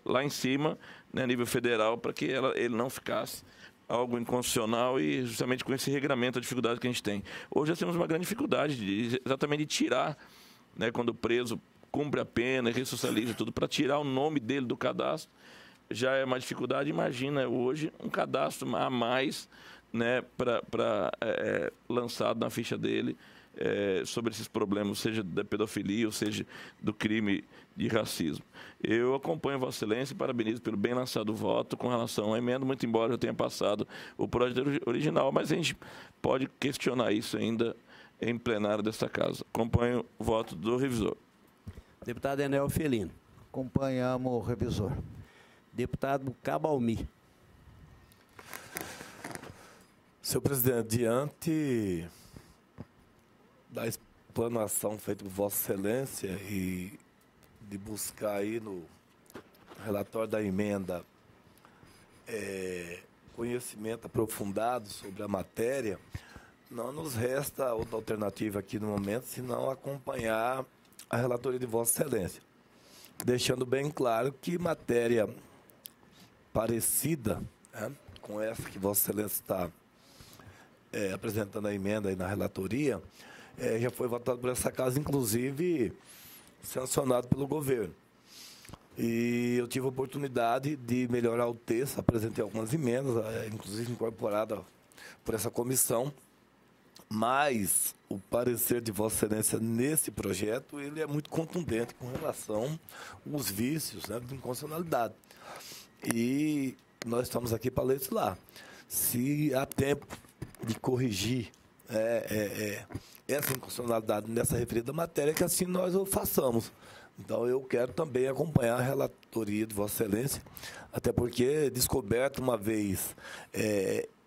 lá em cima, né, a nível federal, para que ele não ficasse algo inconstitucional e justamente com esse regramento, a dificuldade que a gente tem. Hoje nós temos uma grande dificuldade exatamente de tirar, né, quando o preso cumpre a pena e ressocializa tudo, para tirar o nome dele do cadastro, já é uma dificuldade. Imagina hoje um cadastro a mais, né, para lançado na ficha dele sobre esses problemas, seja da pedofilia ou seja do crime de racismo. Eu acompanho Vossa Excelência e parabenizo pelo bem lançado voto com relação à emenda, muito embora eu tenha passado o projeto original, mas a gente pode questionar isso ainda em plenário desta casa. Acompanho o voto do revisor. Deputado Enel Felino. Acompanhamos o revisor. Deputado Cabalmi. Senhor presidente, diante da explanação feita por Vossa Excelência e de buscar aí no relatório da emenda conhecimento aprofundado sobre a matéria, não nos resta outra alternativa aqui no momento, senão acompanhar a relatoria de Vossa Excelência, deixando bem claro que matéria parecida, né, com essa que Vossa Excelência está apresentando a emenda aí na relatoria, já foi votado por essa casa, inclusive sancionado pelo governo. E eu tive a oportunidade de melhorar o texto, apresentei algumas emendas, inclusive incorporada por essa comissão, mas o parecer de Vossa Excelência nesse projeto, ele é muito contundente com relação aos vícios, né, de inconstitucionalidade. E nós estamos aqui para legislar. Se há tempo de corrigir essa inconstitucionalidade nessa referida matéria, que assim nós o façamos. Então, eu quero também acompanhar a relatoria de Vossa Excelência, até porque, descoberto uma vez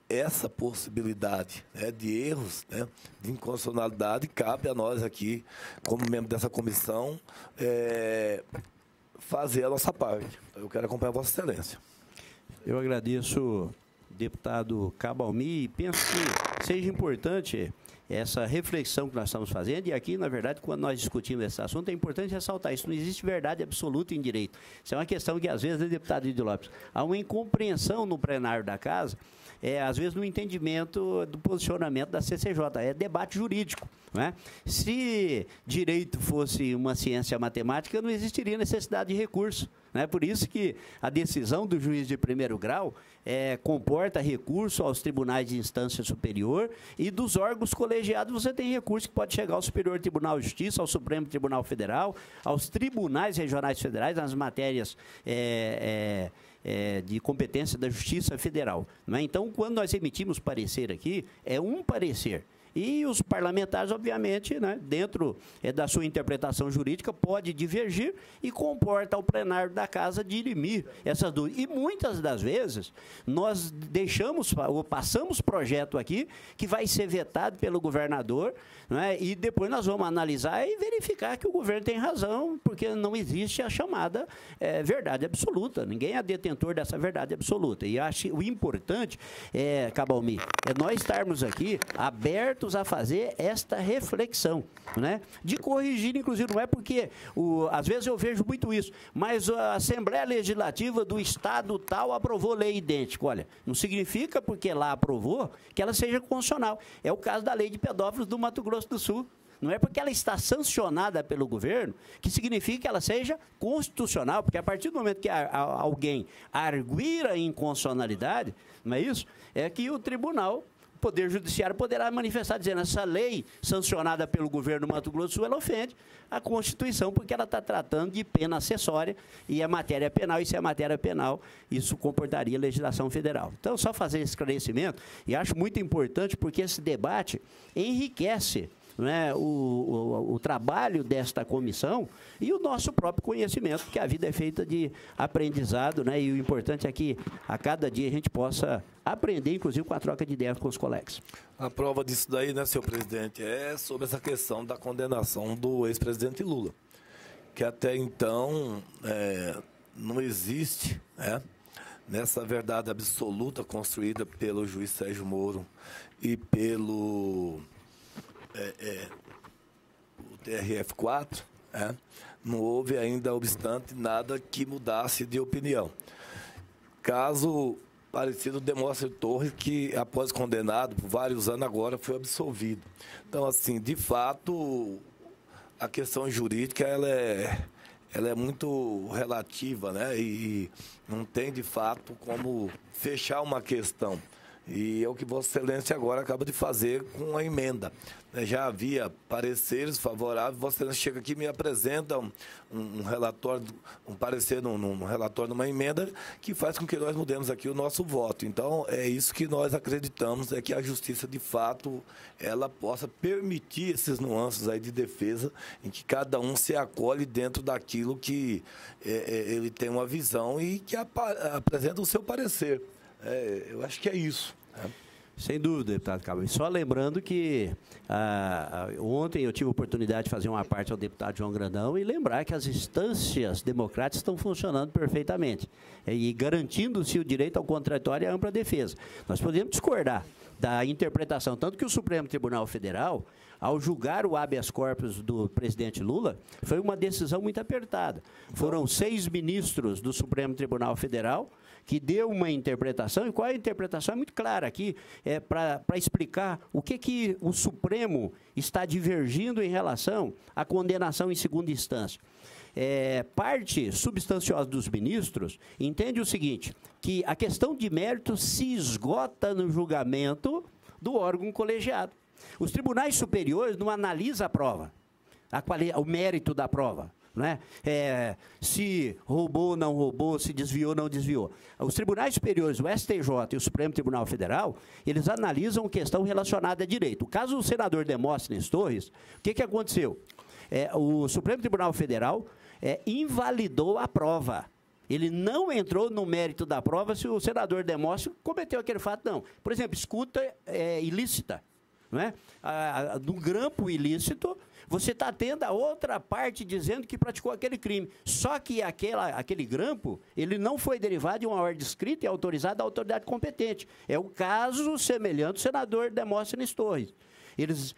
essa possibilidade, né, de erros, né, de inconstitucionalidade, cabe a nós aqui, como membro dessa comissão, fazer a nossa parte. Eu quero acompanhar Vossa Excelência. Eu agradeço, deputado Cabalmi, e penso que seja importante essa reflexão que nós estamos fazendo, e aqui, na verdade, quando nós discutimos esse assunto, é importante ressaltar isso, não existe verdade absoluta em direito. Isso é uma questão que, às vezes, deputado Didio Lopes, há uma incompreensão no plenário da Casa, às vezes, no entendimento do posicionamento da CCJ, é debate jurídico. Não é? Se direito fosse uma ciência matemática, não existiria necessidade de recurso. Não é por isso que a decisão do juiz de primeiro grau comporta recurso aos tribunais de instância superior, e dos órgãos colegiados você tem recurso que pode chegar ao Superior Tribunal de Justiça, ao Supremo Tribunal Federal, aos tribunais regionais federais, nas matérias de competência da Justiça Federal. Não é? Então, quando nós emitimos parecer aqui, é um parecer. E os parlamentares, obviamente, né, dentro da sua interpretação jurídica, pode divergir e comporta ao plenário da Casa dirimir essas dúvidas. E muitas das vezes nós deixamos ou passamos projeto aqui que vai ser vetado pelo governador, né, e depois nós vamos analisar e verificar que o governo tem razão, porque não existe a chamada verdade absoluta. Ninguém é detentor dessa verdade absoluta. E acho o importante, Cabalmi, é nós estarmos aqui abertos a fazer esta reflexão, né? De corrigir, inclusive, não é porque, às vezes eu vejo muito isso, mas a Assembleia Legislativa do Estado tal aprovou lei idêntica. Olha, não significa porque lá aprovou que ela seja constitucional. É o caso da lei de pedófilos do Mato Grosso do Sul. Não é porque ela está sancionada pelo governo que significa que ela seja constitucional, porque a partir do momento que alguém arguir a inconstitucionalidade, não é isso? É que o tribunal, o Poder Judiciário, poderá manifestar dizendo essa lei sancionada pelo governo do Mato Grosso do Sul, ela ofende a Constituição, porque ela está tratando de pena acessória e é matéria penal, e se é matéria penal, isso comportaria legislação federal. Então, só fazer esse esclarecimento, e acho muito importante, porque esse debate enriquece, né, o trabalho desta comissão e o nosso próprio conhecimento, porque a vida é feita de aprendizado, né, e o importante é que a cada dia a gente possa aprender, inclusive com a troca de ideias com os colegas. A prova disso daí, né, senhor presidente, é sobre essa questão da condenação do ex-presidente Lula, que até então não existe, né, nessa verdade absoluta construída pelo juiz Sérgio Moro e pelo o TRF4, não houve ainda, obstante, nada que mudasse de opinião. Caso parecido Demóstenes Torres, que após condenado por vários anos agora foi absolvido. Então, assim, de fato, a questão jurídica ela é muito relativa, né? E não tem, de fato, como fechar uma questão. E é o que Vossa Excelência agora acaba de fazer com a emenda. Já havia pareceres favoráveis, Vossa Excelência chega aqui e me apresenta um relatório, um parecer num relatório, numa emenda, que faz com que nós mudemos aqui o nosso voto. Então, é isso que nós acreditamos, é que a Justiça, de fato, ela possa permitir esses nuances aí de defesa, em que cada um se acolhe dentro daquilo que ele tem uma visão e que apresenta o seu parecer. Eu acho que é isso. Sem dúvida, deputado Cabalmi. Só lembrando que ontem eu tive a oportunidade de fazer uma parte ao deputado João Grandão e lembrar que as instâncias democráticas estão funcionando perfeitamente e garantindo-se o direito ao contraditório e à ampla defesa. Nós podemos discordar da interpretação, tanto que o Supremo Tribunal Federal, ao julgar o habeas corpus do presidente Lula, foi uma decisão muito apertada. Foram 6 ministros do Supremo Tribunal Federal que deu uma interpretação, e qual é a interpretação? É muito clara aqui, para explicar o que o Supremo está divergindo em relação à condenação em segunda instância. Parte substanciosa dos ministros entende o seguinte, que a questão de mérito se esgota no julgamento do órgão colegiado. Os tribunais superiores não analisam a prova, o mérito da prova. Né? Se roubou ou não roubou, se desviou ou não desviou. Os tribunais superiores, o STJ e o Supremo Tribunal Federal, eles analisam questão relacionada a direito. O caso do senador Demóstenes Torres, o que aconteceu? O Supremo Tribunal Federal invalidou a prova. Ele não entrou no mérito da prova se o senador Demóstenes cometeu aquele fato, não. Por exemplo, escuta ilícita. não é? Do grampo ilícito, você está tendo a outra parte dizendo que praticou aquele crime. Só que aquele grampo, ele não foi derivado de uma ordem escrita e autorizada da autoridade competente. É o caso semelhante do senador Demóstenes Torres. Eles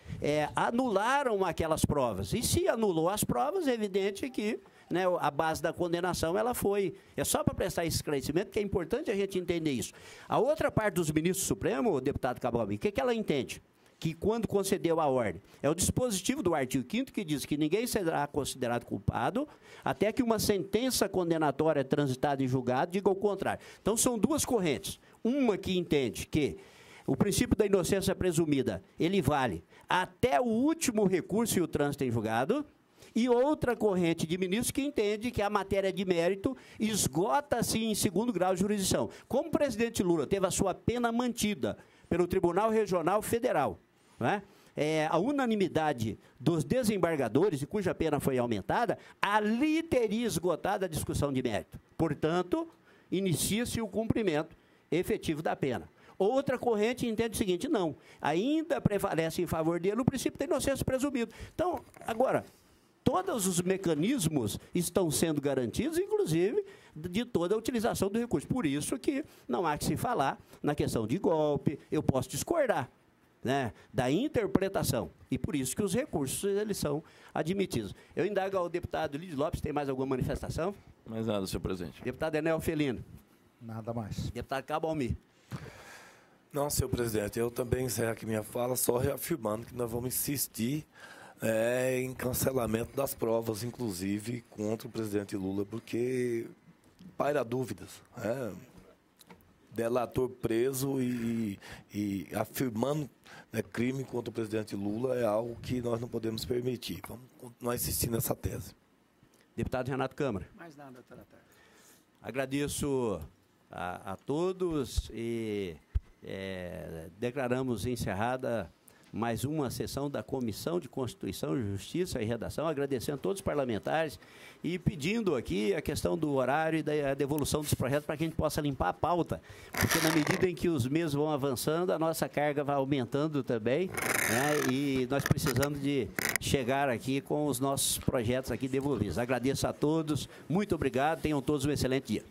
anularam aquelas provas. E se anulou as provas, é evidente que, né, a base da condenação ela foi. É só para prestar esse esclarecimento, que é importante a gente entender isso. A outra parte dos ministros supremos, o deputado Cabalmi, o que ela entende? Que quando concedeu a ordem, é o dispositivo do artigo 5º que diz que ninguém será considerado culpado até que uma sentença condenatória transitada em julgado diga o contrário. Então, são duas correntes. Uma que entende que o princípio da inocência presumida, ele vale até o último recurso e o trânsito em julgado, e outra corrente de ministros que entende que a matéria de mérito esgota-se em segundo grau de jurisdição. Como o presidente Lula teve a sua pena mantida pelo Tribunal Regional Federal, né? A unanimidade dos desembargadores, e cuja pena foi aumentada, ali teria esgotado a discussão de mérito. Portanto, inicia-se o cumprimento efetivo da pena. Outra corrente entende o seguinte, não, ainda prevalece em favor dele o princípio da inocência presumida. Então, agora, todos os mecanismos estão sendo garantidos, inclusive de toda a utilização do recurso. Por isso que não há que se falar na questão de golpe, eu posso discordar, né, da interpretação. E por isso que os recursos eles são admitidos. Eu indago ao deputado Lídio Lopes, tem mais alguma manifestação? Mais nada, senhor presidente. Deputado Enel Felino. Nada mais. Deputado Cabalmi. Não, senhor presidente, eu também encerro aqui minha fala, só reafirmando que nós vamos insistir em cancelamento das provas, inclusive contra o presidente Lula, porque paira dúvidas. Delator preso e afirmando, né, crime contra o presidente Lula é algo que nós não podemos permitir. Vamos continuar insistindo nessa tese. Deputado Renato Câmara. Mais nada, doutora Tarde. Agradeço a todos e declaramos encerrada mais uma sessão da Comissão de Constituição, Justiça e Redação, agradecendo a todos os parlamentares e pedindo aqui a questão do horário e da devolução dos projetos para que a gente possa limpar a pauta, porque na medida em que os meses vão avançando, a nossa carga vai aumentando também, né, e nós precisamos de chegar aqui com os nossos projetos aqui devolvidos. Agradeço a todos, muito obrigado, tenham todos um excelente dia.